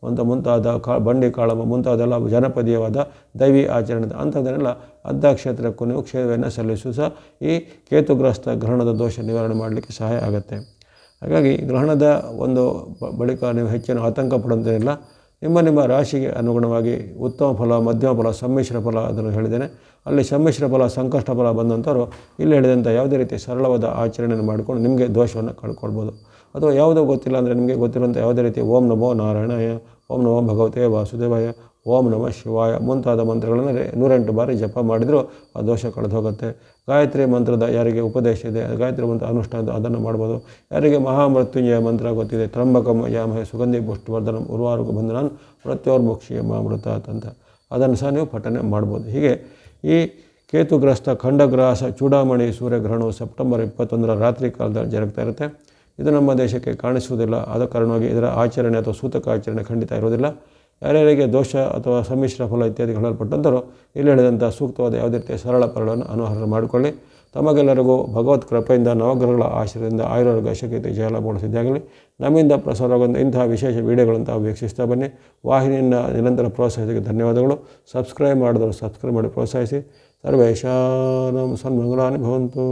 ಅಂತ ಮುಂತಾದ ಬಂಡಿ ಕಾಳಮ್ಮ ಮುಂತಾದೆಲ್ಲ ಜನಪದೀಯವಾದ ದೈವಿ ಆಚರಣೆ ಅಂಥದ್ದನ್ನೆಲ್ಲ ಅಂಥ ಕ್ಷೇತ್ರಕ್ಕೂ ನೀವು ಸೇವೆಯನ್ನು ಸಲ್ಲಿಸು ಸಹ ಈ ಕೇತುಗ್ರಸ್ತ ಗ್ರಹಣದ ದೋಷ ನಿವಾರಣೆ ಮಾಡಲಿಕ್ಕೆ ಸಹಾಯ ಆಗುತ್ತೆ. ಹಾಗಾಗಿ ಗ್ರಹಣದ ಒಂದು ಬಳಿಕ ನೀವು ಹೆಚ್ಚಿನ ಆತಂಕ ಪಡುವಂತಿಲ್ಲ. ನಿಮ್ಮ ರಾಶಿಗೆ ಅನುಗುಣವಾಗಿ ಉತ್ತಮ ಫಲ, ಮಧ್ಯಮ ಫಲ, ಸಮ್ಮಿಶ್ರ ಫಲ ಅದನ್ನು ಹೇಳಿದ್ದೇನೆ. ಅಲ್ಲಿ ಸಮ್ಮಿಶ್ರ ಫಲ, ಸಂಕಷ್ಟ ಫಲ ಬಂದಂಥವ್ರು ಇಲ್ಲಿ ಹೇಳಿದಂಥ ಯಾವುದೇ ರೀತಿ ಸರಳವಾದ ಆಚರಣೆಯನ್ನು ಮಾಡಿಕೊಂಡು ನಿಮಗೆ ದೋಷವನ್ನು ಕಳ್ಕೊಳ್ಬೋದು. ಅಥವಾ ಯಾವುದೋ ಗೊತ್ತಿಲ್ಲ ಅಂದರೆ ನಿಮಗೆ ಗೊತ್ತಿರುವಂಥ ಯಾವುದೇ ರೀತಿ ಓಂ ನಮೋ ನಾರಾಯಣಾಯ, ಓಂ ನಮೋ ಭಗವತೆ ವಾಸುದೇವಾಯ, ಓಂ ನಮಃ ಶಿವಾಯ ಮುಂತಾದ ಮಂತ್ರಗಳನ್ನು 108 ಬಾರಿ ಜಪ ಮಾಡಿದರೂ ಆ ದೋಷ ಕಳೆದು ಹೋಗುತ್ತೆ. ಗಾಯತ್ರಿ ಮಂತ್ರದ ಯಾರಿಗೆ ಉಪದೇಶ ಇದೆ, ಗಾಯತ್ರಿ ಮಂತ್ರ ಅನುಷ್ಠಾನ ಅದನ್ನು ಮಾಡ್ಬೋದು. ಯಾರಿಗೆ ಮಹಾಮೃತ್ಯುಂಜಯ ಮಂತ್ರ ಗೊತ್ತಿದೆ, ತ್ರಂಬಕಂ ಯಾಮಹೇ ಸುಗಂಧಿ ಪುಷ್ಟಿವರ್ಧನಂ ಉರ್ವಾರುಕ ಬಂಧನಾನ್ ಮೃತ್ಯೋರ್ಮುಕ್ಷಿಯ ಮಾಮೃತಾತ್ ಅಂತ ಅದನ್ನು ಸಹ ನೀವು ಪಠನೆ ಮಾಡ್ಬೋದು. ಹೀಗೆ ಈ ಕೇತುಗ್ರಸ್ತ ಖಂಡಗ್ರಾಸ ಚೂಡಾಮಣಿ ಸೂರ್ಯಗ್ರಹಣವು ಸೆಪ್ಟೆಂಬರ್ 21ರ ರಾತ್ರಿ ಕಾಲದಲ್ಲಿ ಜರುಗ್ತಾ ಇರುತ್ತೆ. ಇದು ನಮ್ಮ ದೇಶಕ್ಕೆ ಕಾಣಿಸುವುದಿಲ್ಲ. ಆದ ಕಾರಣವಾಗಿ ಇದರ ಆಚರಣೆ ಅಥವಾ ಸೂತಕ ಆಚರಣೆ ಖಂಡಿತ ಇರೋದಿಲ್ಲ. ಯಾರ್ಯಾರಿಗೆ ದೋಷ ಅಥವಾ ಸಮ್ಮಿಶ್ರ ಫಲ ಇತ್ಯಾದಿಗಳು ಹೇಳಲ್ಪಟ್ಟಂಥವರು ಇಲ್ಲಿ ಹೇಳಿದಂಥ ಸೂಕ್ತವಾದ ಯಾವುದೇ ರೀತಿಯ ಸರಳ ಫಲಗಳನ್ನು ಅನುಸರಣೆ ಮಾಡಿಕೊಳ್ಳಿ. ತಮಗೆಲ್ಲರಿಗೂ ಭಗವತ್ ಕೃಪೆಯಿಂದ ನವಗ್ರಹಗಳ ಆಶ್ರಯದಿಂದ ಆಯುರ್ವೇದ ಶಕ್ತಿ ಜಯಲಾಭಗಳು ಸಿದ್ಧಾಗಲಿ. ನಮ್ಮಿಂದ ಪ್ರಸಾರವಾಗುವಂಥ ಇಂತಹ ವಿಶೇಷ ವೀಡಿಯೋಗಳನ್ನು ತಾವು ವೀಕ್ಷಿಸ್ತಾ ಬನ್ನಿ. ವಾಹಿನಿಯನ್ನು ನಿರಂತರ ಪ್ರೋತ್ಸಾಹಕ್ಕೆ ಧನ್ಯವಾದಗಳು. ಸಬ್ಸ್ಕ್ರೈಬ್ ಮಾಡಿದವರು ಸಬ್ಸ್ಕ್ರೈಬ್ ಮಾಡಿ ಪ್ರೋತ್ಸಾಹಿಸಿ. ಸರ್ವೇಷಾಂ ಸನ್ಮಂಗಲಾನಿ ಭವಂತು.